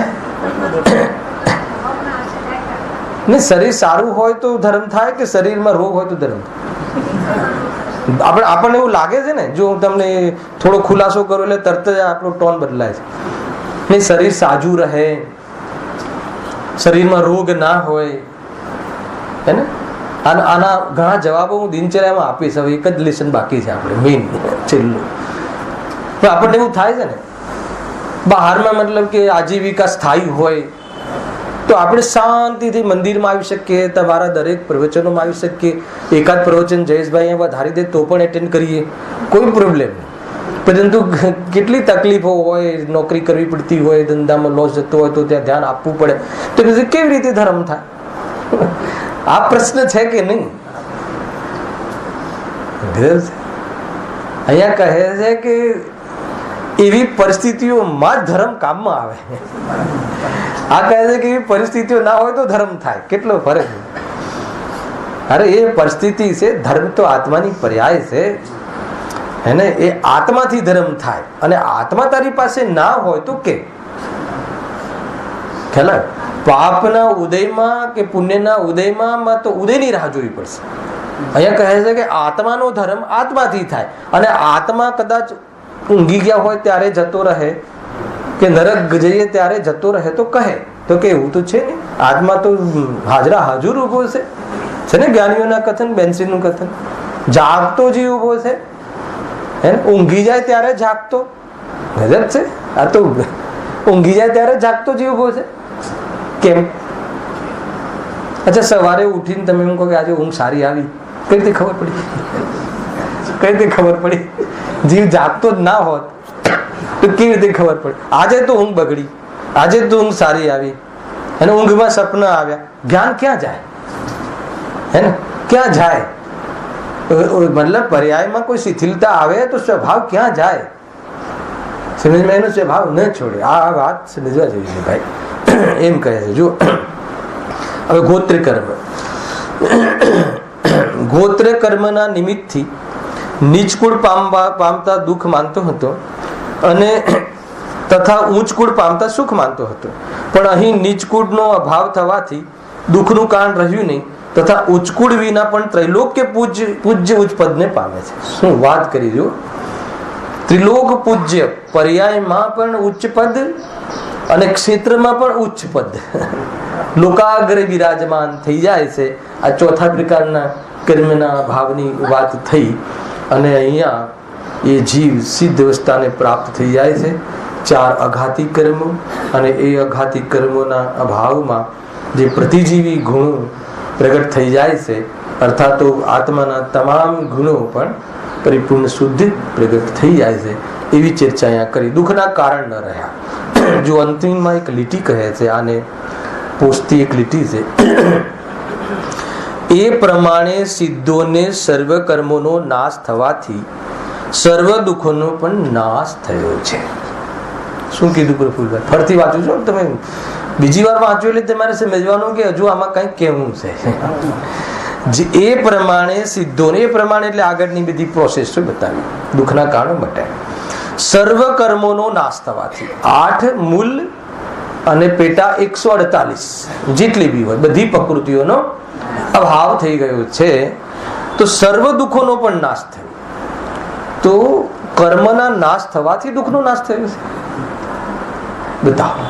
ને શરીર સારું હોય તો ધર્મ થાય કે શરીરમાં રોગ હોય તો ધર્મ થાય? આપણને એવું લાગે છે ને. જો હું તમને થોડો ખુલાસો કરું એટલે તરત જ આપણો ટોન બદલાય છે. ને શરીર સાજું રહે, શરીરમાં રોગ ના હોય, હે ને. આના ઘણા જવાબો હું દિનચર્યામાં આપીશ. હવે એક જ લેસન બાકી છે આપણે મેઇન છેલ્લું. પણ આપણને એવું થાય છે ને બહારમાં, મતલબ કે આજીવિકા સ્થાયી હોય તો આપણે શાંતિથી મંદિરમાં આવી શકીએ, તમારા દરેક પ્રવચનોમાં આવી શકીએ. એકાદ પ્રવચન જયેશભાઈ અહીંયા વધારી દે તો પણ એટેન્ડ કરીએ, કોઈ પ્રોબ્લેમ નહીં. પરંતુ કેટલી તકલીફો હોય, નોકરી કરવી પડતી હોય, ધંધામાં લોસ જતો હોય તો ત્યાં ધ્યાન આપવું પડે. તો કેવી રીતે ધર્મ થાય? આ પ્રશ્ન છે કે નહીં? અહીંયા કહે છે કે એવી પરિસ્થિતિઓમાં જ ધર્મ કામમાં આવે. આ કહે છે કે એવી પરિસ્થિતિઓ ના હોય તો ધર્મ થાય. કેટલો ફરક! અરે એ પરિસ્થિતિ છે. ધર્મ તો આત્માની પર્યાય છે, હે ને. એ આત્માથી ધર્મ થાય. અને આત્મા તારી પાસે ના હોય તો કે ખ્યાલ પાપના ઉદયમાં કે પુણ્યના ઉદયમાં તો ઉદયની રાહ જોવી પડશે. અહીંયા કહે છે કે આત્માનો ધર્મ આત્માથી થાય. અને આત્મા કદાચ ઊંઘી ગયા હોય ત્યારે જતો રહે કે નરક જઈએ ત્યારે જતો રહે તો કહે તો કે એવું તો છે ને. આત્મા તો હાજરા હાજર ઉભો છે ને. જ્ઞાનીઓના કથન, બેન્સીનું કથન, જાગતો જીવ ઉભો છે, હે. ઊંઘી જાય ત્યારે જાગતો. ગજબ છે આ તો. ઊંઘી જાય ત્યારે જાગતો જીવ ઉભો છે. કેમ? અચ્છા, સવારે ઉઠીને તમે એમ કહો કે આજે ઊંઘ સારી આવી, કઈ રીતે ખબર પડી? કઈ રીતે ખબર પડી? જીવ જાગતો જ ના હોત તો કેવી રીતે ખબર પડે? આજે તો ઊંઘ બગડી, આજે તો ઊંઘ સારી આવી, અને ઊંઘમાં સપના આવ્યા. જ્ઞાન ક્યાં જાય? હે ને, ક્યાં જાય? મતલબ પર્યાયમાં કોઈ શિથિલતા આવે તો સ્વભાવ ક્યાં જાય? સમજમાં એનો સ્વભાવ ન છોડે. આ વાત સમજવા જેવી છે ભાઈ. એમ કહે છે. જો હવે ગોત્ર કર્મના નિમિત્તથી નીચ કુળ પામતા દુઃખ માનતો હતો અને તથા ઊંચ કુળ પામતા સુખ માનતો હતો. પણ અહીં નીચ કુળનો અભાવ થવાથી દુઃખનું કારણ રહ્યું નહીં, તથા ઉચ્ચ કુળ વિના પણ ત્રૈલોક્ય પૂજ્ય ઉચ્ચ પદને પામે છે. શું વાત કરી જો! ત્રિલોક પૂજ્ય પર્યાયમાં પણ ઉચ્ચ પદ અને ક્ષેત્રમાં પણ ઉચ્ચ પદ લોકાગ્રે વિરાજમાન થઈ જાય છે. આ ચોથા પ્રકારના કર્મના ભાવની વાત થઈ અને અહીંયા એ જીવ સિદ્ધ અવસ્થાને પ્રાપ્ત થઈ જાય છે. 4 અઘાતી કર્મો અને એ અઘાતી કર્મોના અભાવમાં જે પ્રતિજીવી ગુણો પ્રગટ થઈ જાય છે, અર્થાત તો આત્માના તમામ ગુણો પણ પરિપૂર્ણ શુદ્ધ પ્રગટ થઈ જાય છે. એવી ચર્ચા અહીંયા કરી. દુઃખના કારણ ન રહ્યા. જો અંતિમમાં એક લીટી કહે છે, આને પોસ્તી એક લીટી છે, એ પ્રમાણે સિદ્ધોને સર્વ કર્મોનો નાશ થવાથી સર્વ દુઃખોનો પણ નાશ થયો છે. શું કીધું પ્રફુલ્લભાઈ? ફરતી વાંચું છું, તમે બીજી વાર વાંચો એટલે તમારે સમજવાનું કે હજુ આમાં કંઈક કહેવું છે. એ પ્રમાણે સિદ્ધોને, એ પ્રમાણે એટલે આગળની બધી પ્રોસેસ બતાવી દુઃખના કારણો માટે. સર્વ કર્મોનો નાશ થવાથી 8 મૂલ અને પેટા 148 જેટલી બી હોય બધી પ્રકૃતિઓનો અભાવ થઈ ગયો છે, તો સર્વ દુઃખોનો પણ નાશ થયો. તો કર્મના નાશ થવાથી દુઃખનો નાશ થયો છે. બતાવો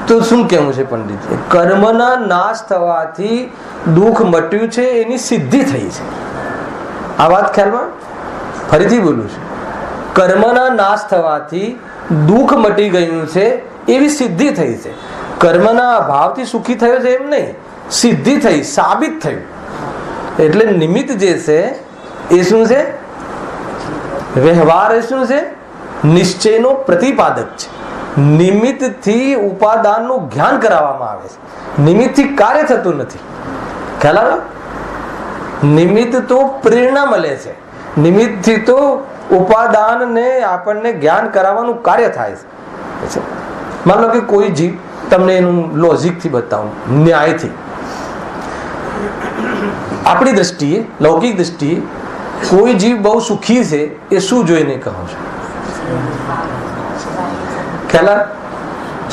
તો શું કેવું છે પંડિત? કર્મના નાશ થવાથી દુઃખ મટ્યું છે, એની સિદ્ધિ થઈ છે. આ વાત ખ્યાલમાં? ફરીથી બોલું છું. કર્મના નાશ થવાથી દુઃખ મટી ગયું છે એવી સિદ્ધિ થઈ છે. કર્મના અભાવથી સુખી થયો છે એમ નહીં, સિદ્ધિ થઈ, સાબિત થયું. એટલે નિમિત્ત જે છે એ શું છે? વ્યવહાર એ શું છે? નિશ્ચયનો પ્રતિપાદક છે. નિમિત્તથી ઉપાદાનનું જ્ઞાન કરાવવામાં આવે છે. નિમિત્તથી કાર્ય થતું નથી. ખ્યાલ આવે? નિમિત્ત તો પ્રેરણા મળે છે. નિમિત્તથી તો ઉપાદાનને આપણને જ્ઞાન કરાવવાનું કાર્ય થાય છે. માનો કે કોઈ જીવ, તમને એનું લોજિકથી બતાવું, ન્યાયથી, આપણી દ્રષ્ટિએ, લૌકિક દ્રષ્ટિએ કોઈ જીવ બહુ સુખી છે, એ શું જોઈને કહો છો? ખ્યાલ?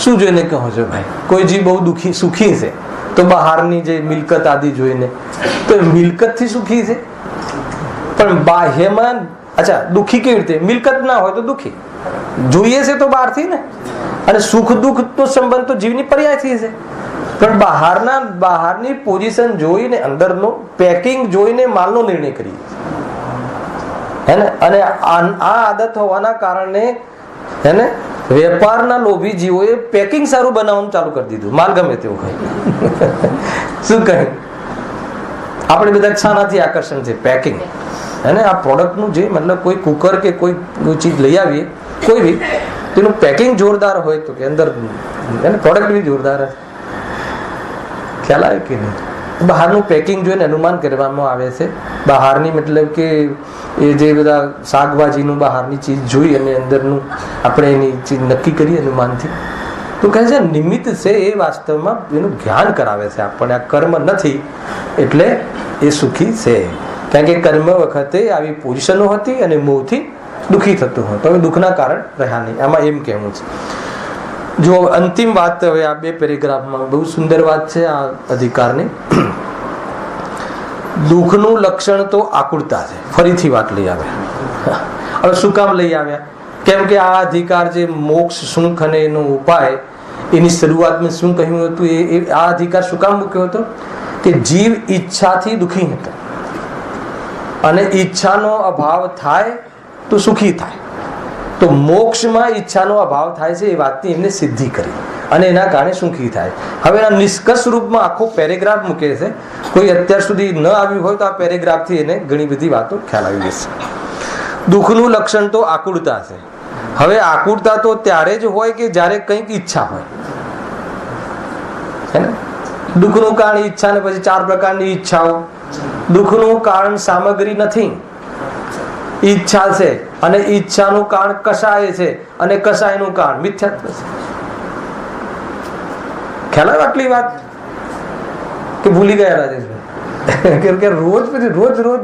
શું જોઈને કહો છો ભાઈ? કોઈ જીવ બહુ સુખી છે તો બહારની જે મિલકત આદિ જોઈને, તો મિલકતથી સુખી છે. પણ બાહ્યમાં, અચ્છા, દુઃખી કેવી રીતે? મિલકત ના હોય તો દુઃખી, જોઈએ છે તો બહારથી ને. અને સુખ દુઃખ તો સંબંધ તો જીવની પર્યાયથી છે. પણ બહારની પોઝિશન જોઈને, અંદરનું પેકિંગ જોઈને માલનો નિર્ણય કરીએ હે ને. અને આ આદત હોવાના કારણે હે ને વેપારના લોભી જીવોએ પેકિંગ સારું બનાવવાનું ચાલુ કરી દીધું, માલ ગમે તેવું હોય. શું કહે? આપણે બધા શાનાથી આકર્ષણ છે? પેકિંગ. અને આ પ્રોડક્ટનું જે મતલબ કોઈ કુકર કે કોઈ ચીજ લઈ આવીએ, કોઈ બી, તેનું પેકિંગ જોરદાર હોય તો કે અંદર પ્રોડક્ટ બી જોરદાર હશે. ખ્યાલ આવે કે નહીં? બહારનું પેકિંગ જોઈને અનુમાન કરવામાં આવે છે. બહારની મતલબ કે એ જે બધા શાકભાજીનું બહારની ચીજ જોઈ અને અંદરનું આપણે એની ચીજ નક્કી કરીએ અનુમાનથી. તો કહે છે નિમિત્ત છે એ વાસ્તવમાં એનું જ્ઞાન કરાવે છે આપણને. આ કર્મ નથી એટલે એ સુખી છે. કારણ કે કર્મ વખતે આવી પોઝિશનો હતી અને મોહથી દુઃખી થતું હોય, તો દુઃખના કારણ રહ્યા નહીં. આમાં એમ કહેવું છે. જો અંતિમ વાત, હવે આ 2 પેરેગ્રાફમાં બહુ સુંદર વાત છે આ અધિકારની. દુઃખનું લક્ષણ તો આકુળતા છે. ફરીથી વાત લઈ આવ્યા. હવે શું કામ લઈ આવ્યા? કેમ કે આ અધિકાર જે મોક્ષ, સુખ અને એનો ઉપાય, એની શરૂઆતમાં શું કહ્યું હતું? આ અધિકાર શું કામ મૂક્યો હતો? કે જીવ ઈચ્છાથી દુઃખી હતો અને ઈચ્છાનો અભાવ થાય તો સુખી થાય. તો મોક્ષમાં ઈચ્છાનો અભાવ થાય છે એ વાતની એમને સિદ્ધિ કરી અને એના કારણે સુખી થાય. હવે એના નિષ્કર્ષ રૂપમાં આખો પેરેગ્રાફ મૂકે છે. કોઈ અત્યાર સુધી ન આવ્યું હોય તો આ પેરેગ્રાફથી એને ઘણી બધી વાતો ખ્યાલ આવી જશે. દુઃખનું લક્ષણ તો આકુળતા છે. હવે આકુળતા તો ત્યારે જ હોય કે જ્યારે કંઈક ઈચ્છા હોય, હે ને. દુઃખનું કારણ ઈચ્છા, ને પછી 4 પ્રકારની ઈચ્છાઓ. દુઃખનું કારણ સામગ્રી નથી, ઈચ્છા છે. અને ઈચ્છાનું કારણ કષાય છે અને કષાયનું કારણ મિથ્યાત્વ છે. ખ્યાલ આવે આટલી વાત કે ભૂલી ગયા રાજેશભાઈ? કેમ કે રોજ પછી રોજ રોજ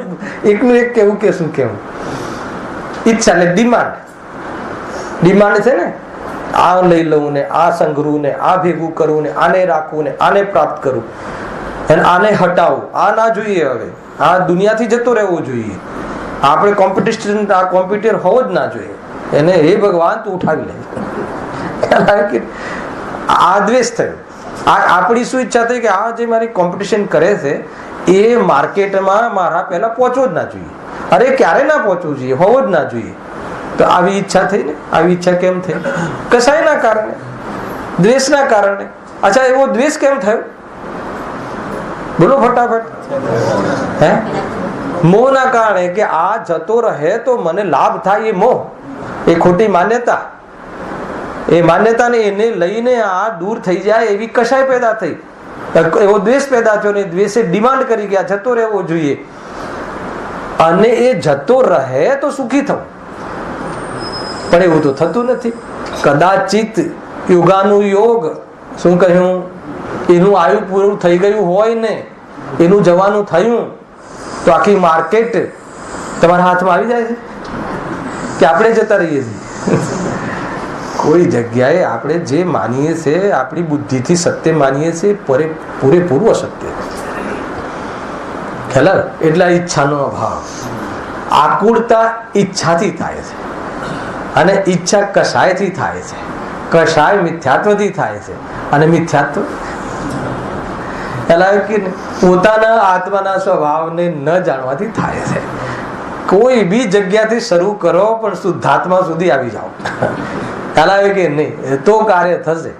એકનું એક કેવું કે શું કેવું. ઈચ્છા એટલે ડિમાન્ડ છે ને, આ લઈ લઉં ને, આ સંગ્રહું ને, આ ભેગું કરવું ને, આને રાખવું ને, આને પ્રાપ્ત કરવું, અને આને હટાવવું. આ ના જોઈએ. હવે આ દુનિયાથી જતો રહેવો જોઈએ. આપણે કોમ્પિટિશન, આ કોમ્પ્યુટર હોવો જ ના જોઈએ. એને હે ભગવાન તું ઉઠાવી લે. આ દ્વેષ થયો. આપણી શું ઈચ્છા થઈ કે આ જે મારી કોમ્પિટિશન કરે છે એ માર્કેટમાં મારા પહેલા પહોંચવો જ ના જોઈએ. અરે ક્યારે ના પહોંચવું જોઈએ, હોવો જ ના જોઈએ. તો આવી ઈચ્છા થઈ ને. આવી ઈચ્છા કેમ થઈ? કસાયના કારણે, દ્વેષના કારણે. અચ્છા, એવો દ્વેષ કેમ થયો? બોલો ફટાફટ. હે? મોહના કારણે, કે આ જતો રહે તો મને લાભ થાય. એ મોહ, એ ખોટી માન્યતા. એ માન્યતાને એને લઈને આ દૂર થઈ જાય એવી કશાય પેદા થઈ. એવો દ્વેષ પેદા થયો ને દ્વેષે ડિમાન્ડ કરી કે આ જતો રહેવો જોઈએ, અને એ જતો રહે તો સુખી થવું. પણ એવું તો થતું નથી. કદાચિત યોગાનું યોગ શું કહ્યું, એનું આયુ પૂરું થઈ ગયું હોય ને, એનું જવાનું થયું તો આખી માર્કેટ તમારા હાથમાં આવી જાય છે કે આપણે જતા રહીએ છીએ. કોઈ જગ્યાએ આપણે જે માનીએ છીએ, આપણી બુદ્ધિથી સત્ય માનીએ છીએ, પૂરેપૂરું અસત્ય. ખ્યાલ? એટલે ઈચ્છાનો અભાવ, આકુળતા ઈચ્છાથી થાય છે, અને ઈચ્છા કશાયથી થાય છે. કશાય મિથ્યાત્વથી થાય છે, અને મિથ્યાત્વ પોતાના આત્માના સ્વભાવને ન જાણવાથી થાય છે. કોઈ બી જગ્યાથી શરૂ કરો પણ શુદ્ધાત્મા સુધી આવી જાઓ. ખ્યાલ આવે કે નહીં? તો કાર્ય થશે.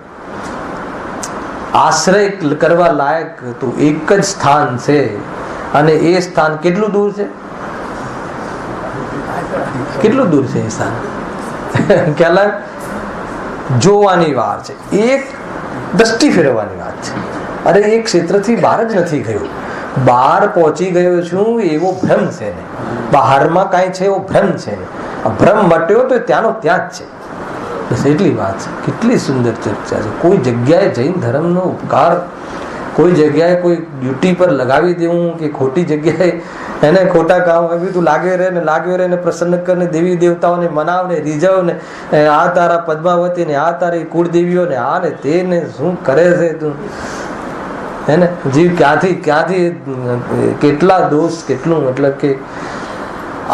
આશ્રય કરવા લાયક તો એક જ સ્થાન છે, અને એ સ્થાન કેટલું દૂર છે? કેટલું દૂર છે એ સ્થાન? ખ્યાલ આવે? જોવાની વાત છે, એક દ્રષ્ટિ ફેરવવાની વાત છે. અરે એ ક્ષેત્રથી બહાર જ નથી ગયો. બહાર પહોંચી ગયો છું એવો ભ્રમ છે ને, બહારમાં કાંઈ છે એવો ભ્રમ છે ને. ભ્રમ મટ્યો તો ત્યાંનો ત્યાં જ છે. બસ એટલી વાત છે. કેટલી સુંદર ચર્ચા છે. કોઈ જગ્યાએ જૈન ધર્મનો ઉપકાર, કોઈ જગ્યાએ કોઈ ડ્યુટી પર લગાવી દેવું, કે ખોટી જગ્યાએ એને ખોટા કામ આવ્યું તું લાગ્યો રહે ને પ્રસન્ન કરીને દેવી દેવતાઓને મનાવ ને રીઝવ ને, આ તારા પદ્માવતી ને, આ તારી કુળદેવીઓ ને, આ ને તે ને, શું કરે છે તું? એને જીવ ક્યાંથી કેટલા દોષ, કેટલું મતલબ કે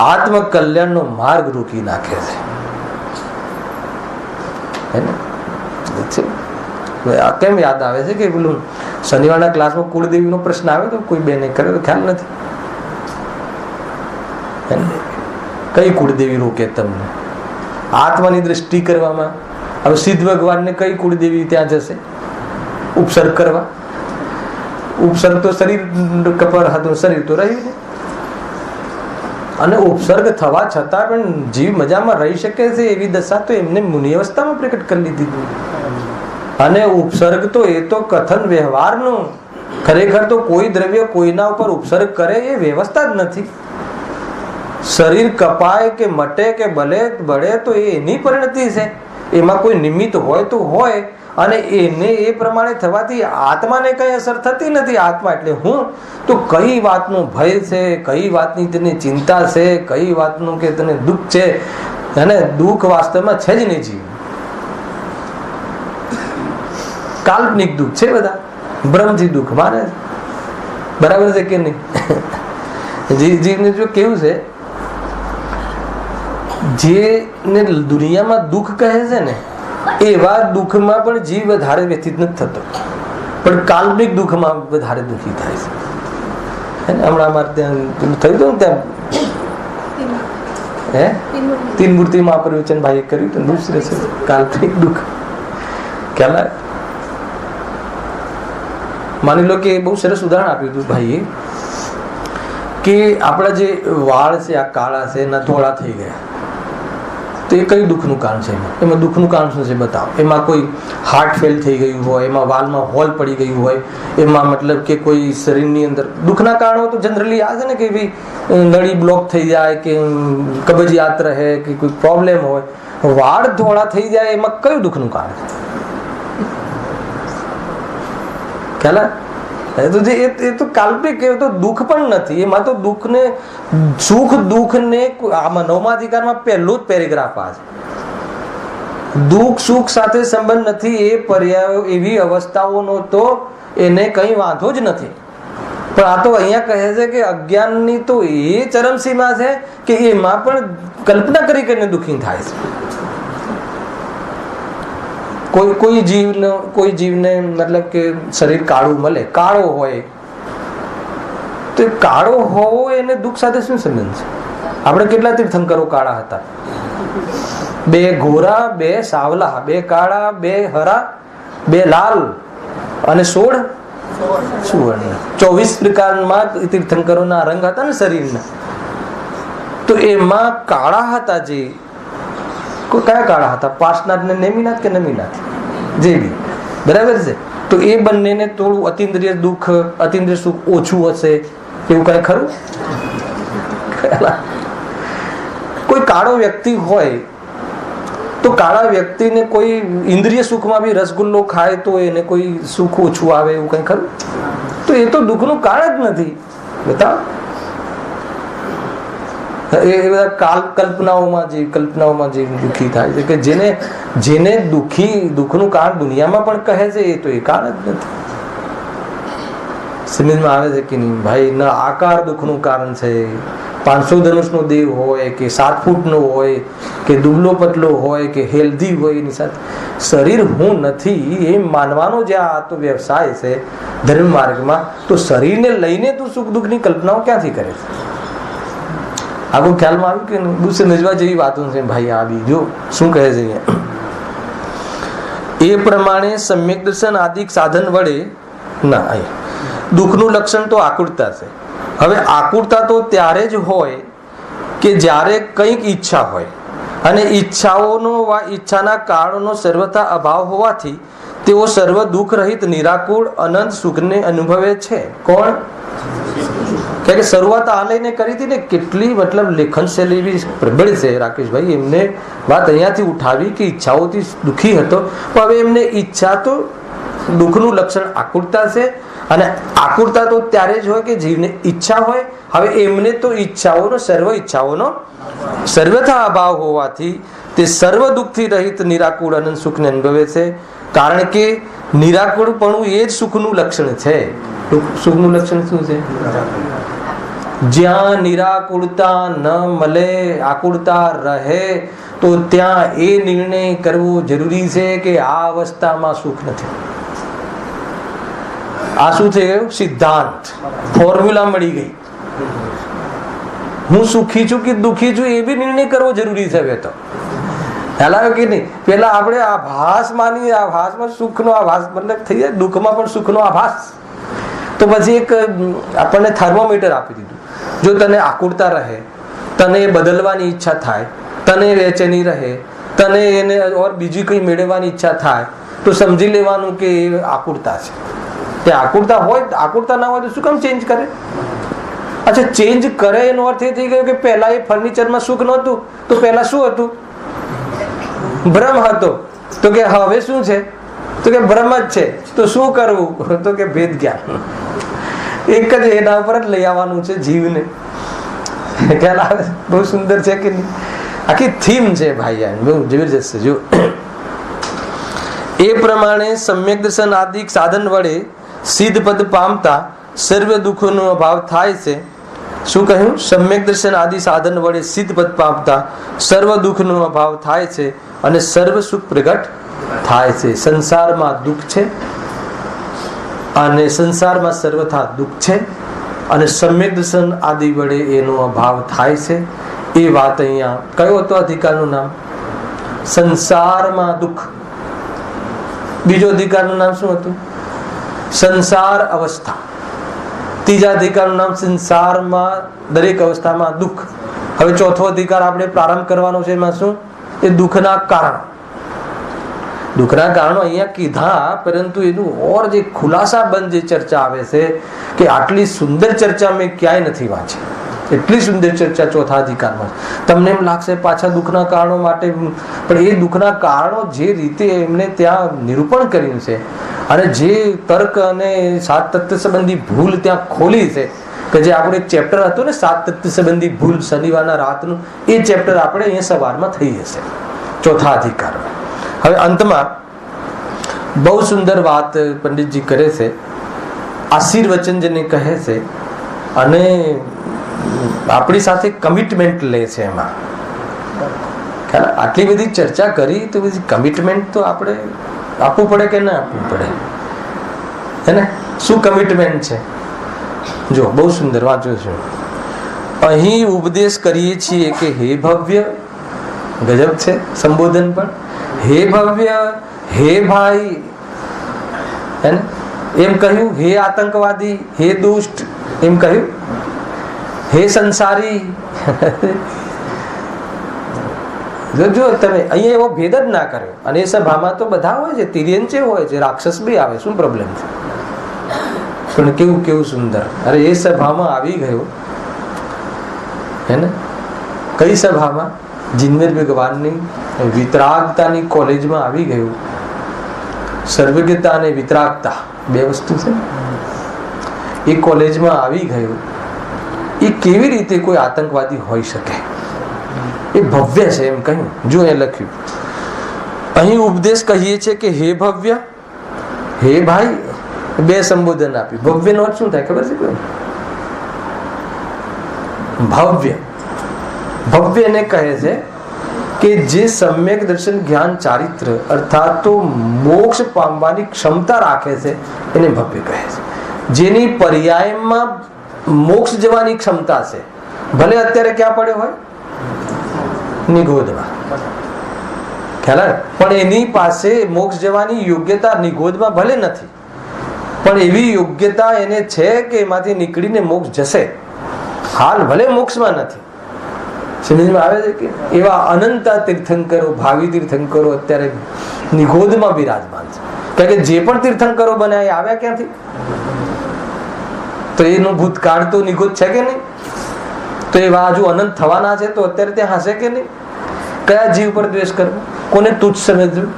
આત્મકલ્યાણનો માર્ગ રોકી નાખે છે. કેમ યાદ આવે છે કે પેલું શનિવારના ક્લાસમાં કુળદેવીનો પ્રશ્ન આવે તો કોઈ બેને કરે તો ખ્યાલ નથી. કઈ કુળદેવી રોકે તમને આત્માની દ્રષ્ટિ કરવામાં? હવે સિદ્ધ ભગવાનને કઈ કુળદેવી ત્યાં જશે ઉપસર્ગ કરવા? ઉપસર્ગ તો શરીર પર હતું, શરીર તો રહ્યું ને. અને ઉપસર્ગ થવા છતાં પણ જીવ મજામાં રહી શકે છે એવી દશા તો એમને મુનિ અવસ્થામાં પ્રકટ કરી લીધી. અને ઉપસર્ગ તો એ તો કથન વ્યવહારનું, ખરેખર તો કોઈ દ્રવ્ય કોઈના ઉપર ઉપસર્ગ કરે એ વ્યવસ્થા જ નથી. શરીર કપાય કે મટે કે બળે તો એ એની પરિણતિ છે. એમાં કોઈ નિમિત્ત હોય તો હોય, અને એને એ પ્રમાણે થવાથી આત્માને કઈ અસર થતી નથી. આત્મા એટલે હું તો કઈ વાતનું ભય છે, કઈ વાતની તને ચિંતા છે, કઈ વાતનું કે તને દુઃખ છે. અને દુઃખ વાસ્તવમાં છે જ નહીં. જીવ કાલ્પનિક દુઃખ છે, બધા ભ્રમથી દુઃખ માને. બરાબર છે કે નહીં? જીવને જો કેવું છે, જેને દુનિયામાં દુઃખ કહે છે ને, એવા દુઃખમાં પણ જીવ વધારે વ્યથિત નથી થતો, પણ કાલ્પનિક દુઃખમાં વધારે દુઃખી થાય છે. હમણાં અમારે ત્યાં થયું હતું ને, ત્યાં તીન મૂર્તિમાં પ્રવચન ભાઈએ કર્યું હતું. દૂસરે છે કાલ્પનિક દુઃખ. ખ્યાલ? માની લો કે બહુ સરસ ઉદાહરણ આપ્યું હતું ભાઈએ, કે આપણા જે વાળ છે આ કાળા છે, ના ધોળા થઈ ગયા, તો એ કયું દુઃખનું કારણ છે? એમાં દુઃખનું કારણ શું છે બતાવો. એમાં કોઈ હાર્ટ ફેલ થઈ ગયું હોય, એમાં વાલમાં હોલ પડી ગયું હોય, એમાં મતલબ કે કોઈ શરીરની અંદર દુઃખના કારણો તો જનરલી આ છે ને, કે ભાઈ નળી બ્લોક થઈ જાય, કે કબજિયાત રહે, કે કોઈ પ્રોબ્લેમ હોય. વાળ ધોળા થઈ જાય એમાં કયું દુઃખનું કારણ છે? ખ્યાલ? એ તો કાલ્પનિક, એ તો દુઃખ પણ નથી. એમાં તો દુઃખને સુખ દુઃખને આમાં 9મા અધિકારમાં પહેલું જ પેરેગ્રાફ આ છે. દુઃખ સુખ સાથે સંબંધ નથી. એ પર્યાયો એવી અવસ્થાઓનો તો એને કઈ વાંધો જ નથી. પણ આ તો અહીંયા કહે છે કે અજ્ઞાનની તો એ ચરમસીમા છે કે એમાં પણ કલ્પના કરી કરીને દુઃખી થાય છે. કોઈ જીવને મતલબ કે શરીર કાળું મળે, કાળો હોય તો કાળો હોવો એને દુઃખ સાથે શું સંબંધ છે? આપણે કેટલા તીર્થંકરો કાળા હતા? 2 ગોરા, 2 સાવલા, 2 કાળા, 2 હરા, 2 લાલ અને 16 સુવર્ણ. 24 પ્રકારમાં તીર્થંકરોના રંગ હતા ને શરીરના. તો એમાં કાળા હતા જે કયા કાળા હતા? પાર્શનાથ ને નેમિનાથ કે નમીનાથ, જે બી બરાબર છે. તો એ બંનેને થોડું અતિન્દ્રિય દુઃખ, અતિન્દ્રિય સુખ ઓછું હશે એવું કઈ ખરું? કોઈ કાળો વ્યક્તિ હોય તો કાળા વ્યક્તિને કોઈ ઇન્દ્રિય સુખમાં બી રસગુલ્લો ખાય તો એને કોઈ સુખ ઓછું આવે એવું કઈ ખરું? તો એ તો દુઃખનું કારણ જ નથી. બતાવો એ બધા કલ્પનાઓમાં જે દુઃખી થાય છે, કે જેને દુઃખનું કારણ દુનિયામાં પણ કહે છે, એ તો એ કારણ જ નથી. સમજમાં આવે છે કે નહીં ભાઈ? ન આકાર દુઃખનું કારણ છે. 500 ધનુષનો દેહ હોય કે 7 ફૂટનો હોય કે દુબળો પતલો હોય કે હેલ્ધી હોય, એની સાથે શરીર હું નથી એમ માનવાનો જે આ તો વ્યવસાય છે ધર્મ માર્ગમાં, તો શરીરને લઈને તું સુખ દુઃખની કલ્પનાઓ ક્યાંથી કરે છે? આખું ખ્યાલમાં આવ્યું કે નહીં? સમજવા જેવી વાતો છે ભાઈ. આવી જો શું કહે છે અહીંયા, એ પ્રમાણે સમ્યક દર્શન આદિક સાધન વડે ના દુઃખનું લક્ષણ તો આકુરતા છે. હવે આકુરતા તો ત્યારે જ હોય કે જ્યારે કંઈક ઈચ્છા હોય અને ઈચ્છાના કારણોનો સર્વથા અભાવ હોવાથી તેઓ સર્વ દુઃખ રહિત નિરાકુળ અનંત સુખને અનુભવે છે. કોણ? કે શરૂઆત આ લઈને કરી હતી ને, કેટલી મતલબ લેખન શૈલી બી પ્રબળ છે રાકેશભાઈ. એમને વાત અહીંયાથી ઉઠાવી કે ઈચ્છાઓથી દુઃખી હતો, પણ હવે એમને ઈચ્છા તો દુઃખનું લક્ષણ આકુરતા છે. અને આકુરતા તો ત્યારે જ હોય કે જીવને ઈચ્છા હોય. હવે એમને તો સર્વ ઈચ્છાઓનો સર્વથા અભાવ હોવાથી તે સર્વ દુઃખથી રહિત નિરાકુળ અનંત સુખને અનુભવે છે. કારણ કે નિરાકુળપણું એ જ સુખનું લક્ષણ છે. સુખનું લક્ષણ શું છે? જ્યાં નિરાકુળતા ન મળે, આકુળતા રહે, તો ત્યાં એ નિર્ણય કરવો જરૂરી છે કે આ અવસ્થામાં સુખ નથી. આ શું થઈ ગયું? સિદ્ધાંત, ફોર્મ્યુલા મળી ગઈ. હું સુખી છું કે દુઃખી છું એ બી નિર્ણય કરવો જરૂરી છે. હવે તો હેલા કે નહીં? પેલા આપણે આભાસ માની, આભાસમાં સુખનો આભાસ મતલબ થઈ જાય, દુઃખમાં પણ સુખનો આભાસ. તો પછી એક આપણને થર્મોમીટર આપી દીધું. જો તને આકુરતા રહે, તને બદલવાની ઈચ્છા થાય, તને બેચેની રહે, તને એને ઓર બીજી કંઈ મેળવવાની ઈચ્છા થાય, તો સમજી લેવાનું કે એ આકુરતા છે. તે આકુરતા હોય, આકુરતા ના હોય તો શું કામ ચેન્જ કરે? અચ્છા, ચેન્જ કરે એનો અર્થ એ થઈ ગયો કે પહેલા એ ફર્નિચરમાં સુખ નહોતું, તો પહેલા શું હતું? ભ્રમ હતો. તો કે હવે શું છે? તો કે ભ્રમ જ છે. તો શું કરવું? તો કે ભેદ જ્ઞાન. એક જ એના ઉપર જ લઈ આવવાનું છે જીવને. ખ્યાલ આવે? બહુ સુંદર છે કે નહીં? આખી થીમ છે ભાઈ, બહુ જબરજસ્ત છે. જો એ પ્રમાણે સમ્યક દર્શન આદિ સાધન વડે સિદ્ધ પદ પામતા સર્વ દુઃખોનો અભાવ થાય છે. શું કહ્યું? સમ્યક દર્શન આદિ સાધન વડે સિદ્ધ પદ પામતા સર્વ દુઃખનો અભાવ થાય છે અને સર્વ સુખ પ્રગટ થાય છે. સંસારમાં દુઃખ છે અને સંસારમાં સર્વથા દુઃખ છે, અને સમ્યક દર્શન આદિ વડે એનો અભાવ થાય છે. એ વાત અહીંયા કયો હતો અધિકારનું નામ? સંસારમાં દુઃખ. બીજો અધિકારનું નામ શું હતું? સંસાર અવસ્થા. ત્રીજા અધિકારનું નામ સંસારમાં દરેક અવસ્થામાં દુઃખ. હવે ચોથો અધિકાર આપણે પ્રારંભ કરવાનો છે. એમાં શું? એ દુઃખના કારણ. દુઃખના કારણો અહીંયા કીધા, પરંતુ એનું ઓર જે ખુલાસાબંધ જે ચર્ચા આવે છે કે આટલી સુંદર ચર્ચા મેં ક્યાંય નથી વાંચી. એટલી સુંદર ચર્ચા ચોથા અધિકારમાં. તમને એમ લાગશે પાછા દુઃખના કારણો માટે, પણ એ દુઃખના કારણો જે રીતે એમને ત્યાં નિરૂપણ કર્યું છે અને જે તર્ક અને સાત તત્વ સંબંધી ભૂલ ત્યાં ખોલી છે, કે જે આપણું એક ચેપ્ટર હતું ને 7 તત્વ સંબંધી ભૂલ શનિવારના રાતનું, એ ચેપ્ટર આપણે અહીંયા સવારમાં થઈ જશે ચોથા અધિકારમાં. હવે અંતમાં બહુ સુંદર વાત પંડિતજી કરે છે, આશીર્વચન જેને કહે છે, અને આપણી સાથે કમિટમેન્ટ લે છે. એમાં આટલી બધી ચર્ચા કરી તો બધી કમિટમેન્ટ તો આપણે આપવું પડે કે ના આપવું પડે, હે ને? શું કમિટમેન્ટ છે? જો બહુ સુંદર વાંચો છું. અહીં ઉપદેશ કરીએ છીએ કે હે ભવ્ય, ગજબ છે સંબોધન પણ, હે ભવ્ય, હે ભાઈ, હે ને? એમ કહ્યું, હે આતંકવાદી, હે દુષ્ટ, એમ કહ્યું, હે સંસારી. જો તમે અહીંયા એવો ભેદ જ ના કર્યો. અને એ સભામાં તો બધા હોય છે, તિર્યંચે હોય છે, રાક્ષસ બી આવે, શું પ્રોબ્લેમ છે? પણ કેવું કેવું સુંદર. અરે એ સભામાં આવી ગયો, હે ને? કઈ સભામાં? જીનમેર ભગવાનની વિતરાગતાની કોલેજમાં આવી ગયું. સર્વજ્ઞતા અને વિતરાગતા બે વસ્તુ છે. એ કોલેજમાં આવી ગયું. એ કેવી રીતે કોઈ આતંકવાદી હોઈ શકે? એ ભવ્ય છે એમ કહ્યું. જો એ લખ્યું, અહીં ઉપદેશ કહીએ છીએ કે હે ભવ્ય, હે ભાઈ, બે સંબોધન આપ્યું. ભવ્ય નો અર્થ શું થાય ખબર છે કોઈ? ભવ્ય, ભવ્ય ને કહે છે કે જે સમ્યક દર્શન જ્ઞાન ચારિત્ર અર્થાત તો મોક્ષ પામવાની ક્ષમતા રાખે છે, એને ભવ્ય કહે છે. જેની પર્યાયમાં મોક્ષ જવાની ક્ષમતા છે, ભલે અત્યારે ક્યાં પડ્યો હોય? નિગોદમાં. ખ્યાલ? પણ એની પાસે મોક્ષ જવાની યોગ્યતા નિગોદમાં ભલે નથી, પણ એવી યોગ્યતા એને છે કે એમાંથી નીકળીને મોક્ષ જશે. હાલ ભલે મોક્ષમાં નથી. સમજમાં આવે છે કે એવા અનંત તીર્થંકરો, ભાવિ તીર્થંકરો અત્યારે નિગોદમાં બિરાજમાન છે. કારણ કે જે પણ તીર્થંકરો બન્યા એ આવ્યા ક્યાંથી? તો એનું ભૂતકાળ તો નિગોદ છે કે નહીં? તો એવા હજુ અનંત થવાના છે, તો અત્યારે ત્યાં હશે કે નહીં? કયા જીવ પર દ્વેષ કરવો? કોને તુચ્છ સમજવું?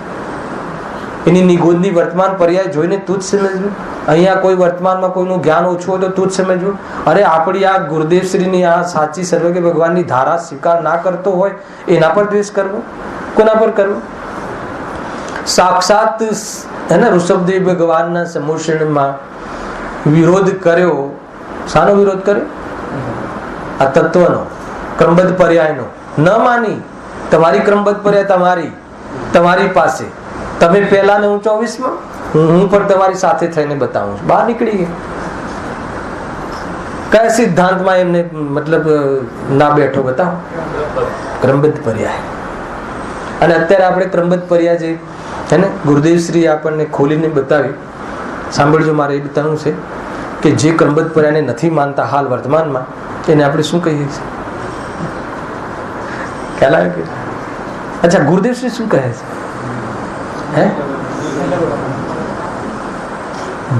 એની નિગોદની વર્તમાન પર્યાય જોઈને તુચ્છ સમજવું? અહીંયા કોઈ વર્તમાનમાં કોઈનું જ્ઞાન ઓછું હોય તો તુચ્છ સમજવું? અરે આપણી આ ગુરુદેવશ્રીની આ સાચી સર્વજ્ઞ ભગવાનની ધારા સ્વીકાર ના કરતો હોય એના પર દ્વેષ કરવો? કોના પર કરવો? સાક્ષાત ઋષભદેવ ભગવાનના સમોષણમાં વિરોધ કર્યો. શાનો વિરોધ કર્યો? આ તત્વનો, ક્રમબદ્ધ પર્યાયનો. ન માની. તમારી ક્રમબદ્ધ પર્યાય તમારી પાસે, તમે પહેલા ને હું 24માં, હું પણ તમારી સાથે થઈને બતાવું છું. બહાર નીકળી ગયા. કયા સિદ્ધાંતમાં એમને મતલબ ના બેઠો બતાવો? ક્રમબદ્ધ પર્યાય. અને અત્યારે આપણે ક્રમબદ્ધ પર્યાય જે હે ને ગુરુદેવશ્રી આપણને ખોલીને બતાવી, સાંભળજો, મારે એ બતાવવું છે કે જે ક્રમબદ્ધ પર્યાયને નથી માનતા હાલ વર્તમાનમાં, એને આપણે શું કહીએ છીએ? ખ્યાલ આવે કે? અચ્છા, ગુરુદેવશ્રી શું કહે છે? હે,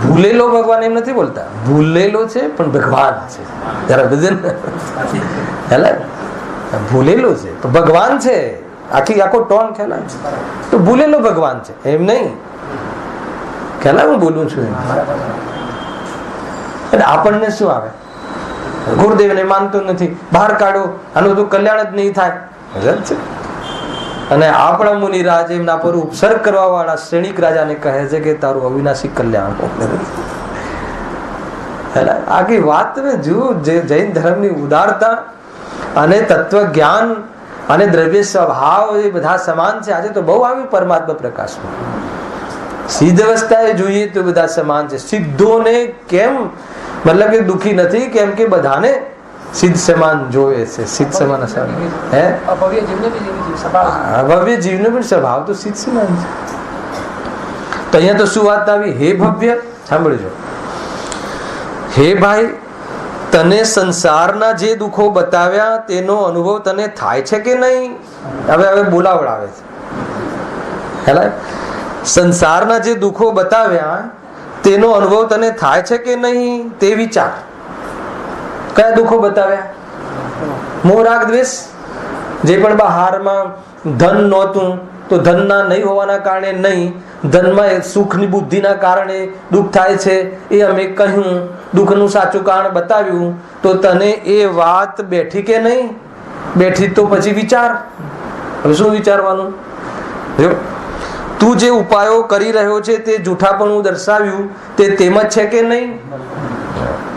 ભૂલેલો ભગવાન એમ નથી બોલતા. ભૂલેલો છે પણ ભગવાન છે. જરા ભજન ભૂલેલો છે તો ભગવાન છે. આખો ટોન ખ્યાલ? તો ભૂલેલો ભગવાન છે એમ નહીં. ખ્યાલ? હું બોલું છું એમ. અને આપણને શું આવે? ગુરુદેવને માનતો નથી, બહાર કાઢો, આનું તો કલ્યાણ જ નહીં થાય. અને આપણા મુનિરાજ એમના પર ઉપસર્ગ કરવા વાળા શ્રેણિક રાજાને કહે છે કે તારું અવિનાશી કલ્યાણ. આખી વાત ને જુઓ, જૈન ધર્મની ઉદારતા અને તત્વ જ્ઞાન અને દ્રવ્ય સ્વભાવ એ બધા સમાન છે. આજે તો બહુ આવ્યું પરમાત્મા પ્રકાશમાં. સિદ્ધ અવસ્થાએ જોઈએ તો બધા સમાન છે. સિદ્ધોને કેમ મતલબ કે દુઃખી નથી? કેમ કે બધાને સિદ્ધ સમાન જોવે છે. સિદ્ધ સમાન હે અભવ્ય જીવનો પણ સ્વભાવ તો સિદ્ધ સમાન છે. તો અહીંયા તો શું વાત આવી? હે ભવ્ય, સાંભળજો. હે ભાઈ, તને સંસારના જે દુઃખો બતાવ્યા તેનો અનુભવ તને થાય છે કે નહીં? હવે બોલાવડાવે છે. હેલા, સંસારના જે દુઃખો બતાવ્યા તેનો અનુભવ તને થાય છે કે નહીં તે વિચાર. કયા દુઃખો બતાવ્યા? મોહ રાગ દ્વેષ. જે પણ બહારમાં ધન નહોતું તો ધનના નહીં હોવાના કારણે નહીં, ધનમાં સુખની બુદ્ધિના કારણે દુઃખ થાય છે એ અમે કહ્યું, દુઃખનું સાચું કારણ બતાવ્યું, તો તને એ વાત બેઠી કે નહીં બેઠી? તો પછી વિચાર. હવે શું વિચારવાનું? તું જે ઉપાયો કરી રહ્યો છે તે જૂઠાપણું દર્શાવ્યું તે તેમ જ છે કે નહીં?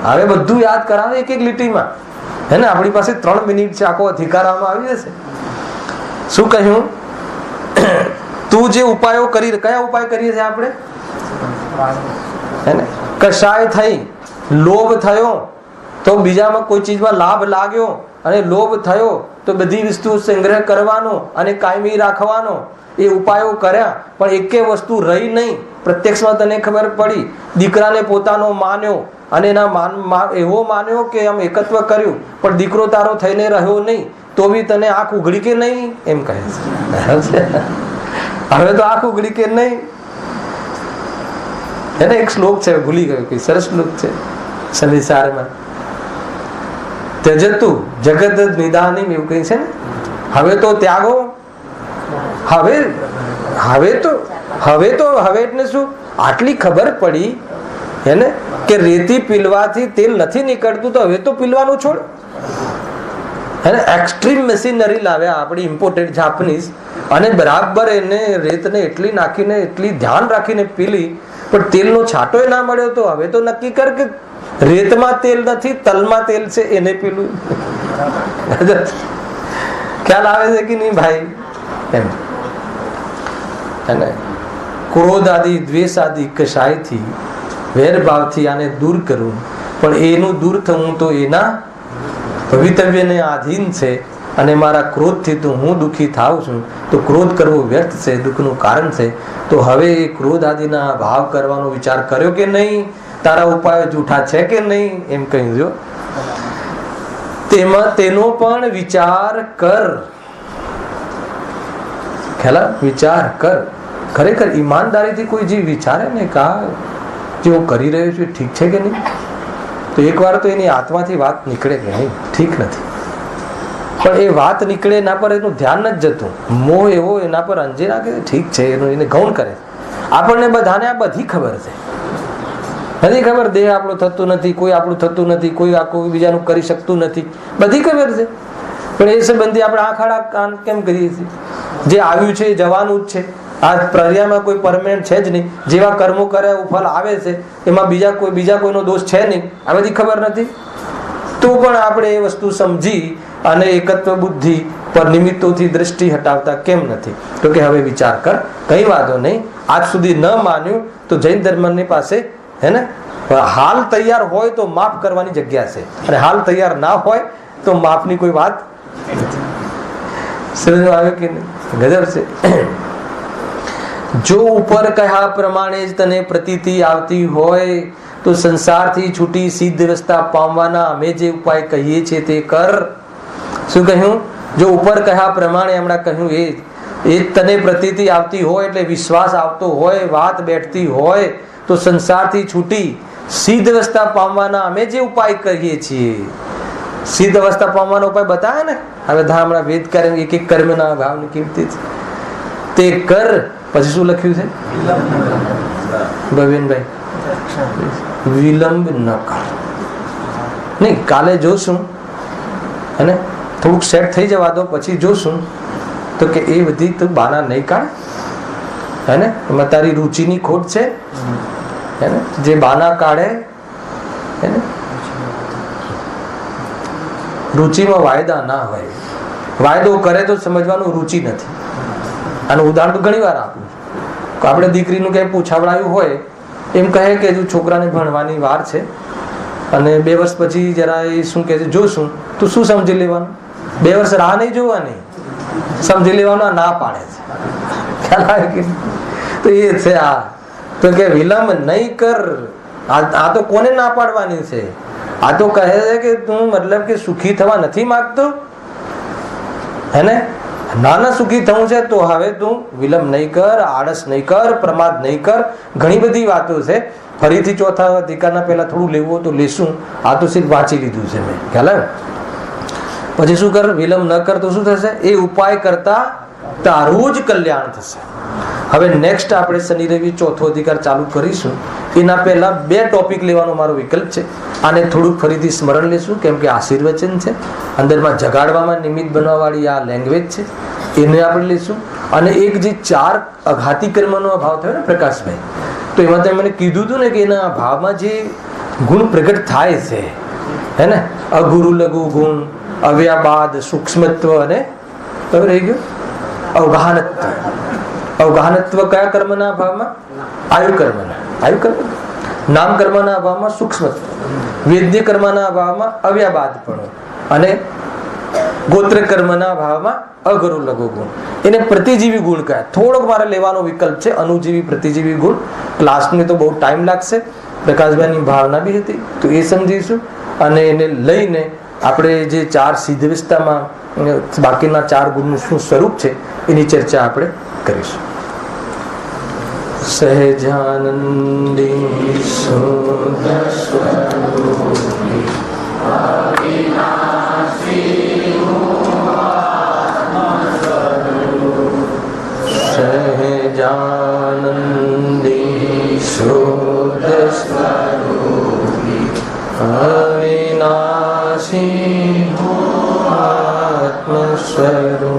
હવે બધું યાદ કરાવે એક એક લીટીમાં. હે ને, આપણી પાસે 3 મિનિટ છે, આખો અધિકારમાં આવી જશે. શું કહ્યું? તું જે ઉપાયો કરી, કયા ઉપાય કરીએ છીએ આપણે? હે ને, કશાય થઈ, લોભ થયો તો બીજામાં કોઈ ચીજમાં લાભ લાગ્યો, અને લોભ થયો તો બધી વસ્તુ સંગ્રહ કરવાનો અને કાયમી રાખવાનો, એ ઉપાયો કર્યા, પણ એકે વસ્તુ રહી નહીં. પ્રત્યક્ષમાં તને ખબર પડી, દીકરાને પોતાનો માન્યો અને એના એવો માન્યો કે આમ એકત્વ કર્યું, પણ દીકરો તારો થઈને રહ્યો નહીં, તો બી તને આંખ ઉઘડી કે નહીં એમ કહે છે. હવે તો આંખ ઉઘડી કે નહીં. એને એક શ્લોક છે, ભૂલી ગયો, કે સરસ શ્લોક છે સંસારમાં, ત્યજતુ જગત નિદાની એવું કઈ છે ને. હવે તો ત્યાગો. હવે એટલે શું? આટલી ખબર પડી એને કે રેતી પીલવાથી તેલ નથી નીકળતું, તો હવે તો પીલવાનું છોડ. એને એક્સ્ટ્રીમ મશીનરી લાવ્યા આપણી ઇમ્પોર્ટેડ જાપાનીઝ, અને બરાબર એને રેતને એટલી નાખીને એટલી ધ્યાન રાખીને પીલી, પણ તેલનો છાંટો ના મળ્યો. તો હવે તો નક્કી કર કે રેતમાં તેલ નથી, તલમાં તેલ છે, એને પીલું. ખ્યાલ આવે છે કે નહીં ભાઈ? એમ અને ક્રોધ આદિ, દ્વેષ આદિ કશાયથી, વેરભાવથી આને દૂર કરવું, પણ એનું દૂર થવું તો એના ભવિતવ્યને આધીન છે. અને મારા ક્રોધથી તો હું દુઃખી થાઉં છું, તો ક્રોધ કરવો વ્યર્થ છે, દુઃખનું કારણ છે. તો હવે એ ક્રોધ આદિના ભાવ કરવાનો વિચાર કર્યો કે નહીં? તારા ઉપાયો જૂઠા છે કે નહીં? એમ કહી દો. તેમાં તેનો પણ વિચાર કર. ખ્યાલ? વિચાર કર. ખરેખર ઈમાનદારીથી કોઈ જે વિચારે ને કે જે હું કરી રહ્યો છું ઠીક છે કે નહીં, તો એકવાર તો એની આત્માથી વાત નીકળે કે નહીં ઠીક નથી, પણ એ વાત નીકળે એના પર એનું ધ્યાન નથી જતું. મોહ એવો એના પર અંજે નાખે ઠીક છે, એનું એને ગૌણ કરે. આપણને બધાને આ બધી ખબર છે, નથી ખબર? દેહ આપણું થતું નથી, કોઈ આપણું થતું નથી, કોઈ આખું બીજાનું કરી શકતું નથી, બધી ખબર છે. પણ એ સંબંધી આપણે આંખ આડા કાન કેમ કરીએ છીએ? જે આવ્યું છે એ જવાનું જ છે. આ પ્રક્રિયામાં કોઈ પરમેનન્ટ છે જ નહીં. જેવા કર્મો કરે એવું ફળ આવે છે, એમાં બીજા કોઈનો દોષ છે નહીં. આ બધી ખબર નથી, તો પણ આપણે એ વસ્તુ સમજી અને એકત્વ બુદ્ધિ પર નિમિત્તોથી દ્રષ્ટિ હટાવતા કેમ નથી? તો કે હવે વિચાર કર, કઈ વાંધો નહીં. આજ સુધી ન માન્યું તો જૈન ધર્મની પાસે હે ને હાલ તૈયાર હોય તો માફ કરવાની જગ્યા છે, અને હાલ તૈયાર ના હોય તો માફની કોઈ વાત નથી. સમજમાં આવ્યું કે નહીં? ગજબ છે. જો ઉપર કહ્યા પ્રમાણે જ તને પ્રતીતિ આવતી હોય તો સંસારથી છૂટી સિદ્ધ રસ્તા પામવાના અમે જે ઉપાય કહીએ છીએ તે કર. શું કહ્યું? જો ઉપર કહ્યા પ્રમાણે હમણાં કહ્યું એ તને પ્રતીતિ આવતી હોય, એટલે વિશ્વાસ આવતો હોય, વાત બેઠતી હોય, તો સંસારથી છૂટી સિદ્ધ અવસ્થા પામવાના અમે જે ઉપાય કહીએ છીએ. સિદ્ધ અવસ્થા પામવાનો ઉપાય બતાવે ને. હવે હમણાં વેદ કર્મ એક એક કર્મના ભાવની કીર્તિ તે કર. પછી શું લખ્યું છે ભવેનભાઈ? વિલંબ ન કર. નહીં, કાલે જોશું, અને થોડુંક સેટ થઈ જવા દો, પછી જોશું તો કે એ બધી તું બાના નહીં કાઢ. હે ને, એમાં તારી રુચિની ખોટ છે. હે ને, જે બાના કાઢે હે ને, રુચિમાં વાયદા ના હોય. વાયદો કરે તો સમજવાનું રુચિ નથી. આનું ઉદાહરણ તો ઘણી વાર આપું. આપણે દીકરીનું ક્યાંય પૂછાવડાયું હોય, એમ કહે કે હજુ છોકરાને ભણવાની વાર છે, અને 2 વર્ષ પછી જરા એ શું કહે છે જોશું, તો શું સમજી લેવાનું? 2 વર્ષ રાહ નહીં જોવાની, સમજી લેવાનું. ના પાડે છે. ખ્યાલ આવે કે? તો એ છે આ. તો કે વિલંબ નહીં કર. આ તો કોને ના પાડવાની છે? આ તો કહે છે કે તું મતલબ કે સુખી થવા નથી માંગતો, હે ને? નાના સુખી થવું છે તો હવે તું વિલંબ નહીં કર, આળસ નહીં કર, પ્રમાદ નહીં કર. ઘણી બધી વાતો છે. ફરીથી ચોથા અધિકારના પહેલા થોડું લેવું તો લેશું. આ તો સિર્ફ વાંચી લીધું છે મેં. ખ્યાલ આવે? પછી શું કર? વિલંબ ન કર તો શું થશે? એ ઉપાય કરતા તારું જ કલ્યાણ થશે. હવે નેક્સ્ટ આપણે શનિ રવિ ચોથો અધિકાર ચાલુ કરીશું. એના પહેલા 2 ટોપિક લેવાનો મારો વિકલ્પ છે. આને થોડુંક ફરીથી સ્મરણ લેશું, કેમ કે આશીર્વચન છે, અંદરમાં જગાડવામાં નિમિત્ત બનવા વાળી આ લેંગ્વેજ છે, એને આપણે લેશું. અને એક જે 4 અઘાતી કર્મનો ભાવ થયો ને પ્રકાશભાઈ, તો એમાં તમે મને કીધું હતું ને કે એના ભાવમાં જે ગુણ પ્રગટ થાય છે, હે ને, અગુરુ લઘુ ગુણ, અવ્યાબાદ, સૂક્ષ્મત્વ અને કયું રહી ગયું, અવગાહનત્વ. અવગાહનત્વ કયા કર્મના ભાવમાં? આયુ કર્મ. નામ કર્મના ભાવમાં સૂક્ષ્મત્વ, વેદ્ય કર્મના ભાવમાં અવ્યાબાદપણું અને ગોત્ર કર્મના ભાવમાં અગુરુ લઘુ ગુણ. એને પ્રતિજીવી ગુણ કહે. થોડોક મારે લેવાનો વિકલ્પ છે, અનુજીવી પ્રતિજીવી ગુણ. ક્લાસને તો બહુ ટાઈમ લાગશે, પ્રકાશભાઈની ભાવના બી હતી, તો એ સમજીશું. અને એને લઈને આપણે જે 4 સિદ્ધવિસ્તામાં બાકીના 4 ગુણનું શું સ્વરૂપ છે એની ચર્ચા આપણે કરીશું. સહજાનંદી શુદ્ધ સ્વરૂપી સહજાનંદી શુદ્ધ સ્વરૂપી અવિનાશી આત્મ સ્વરૂપ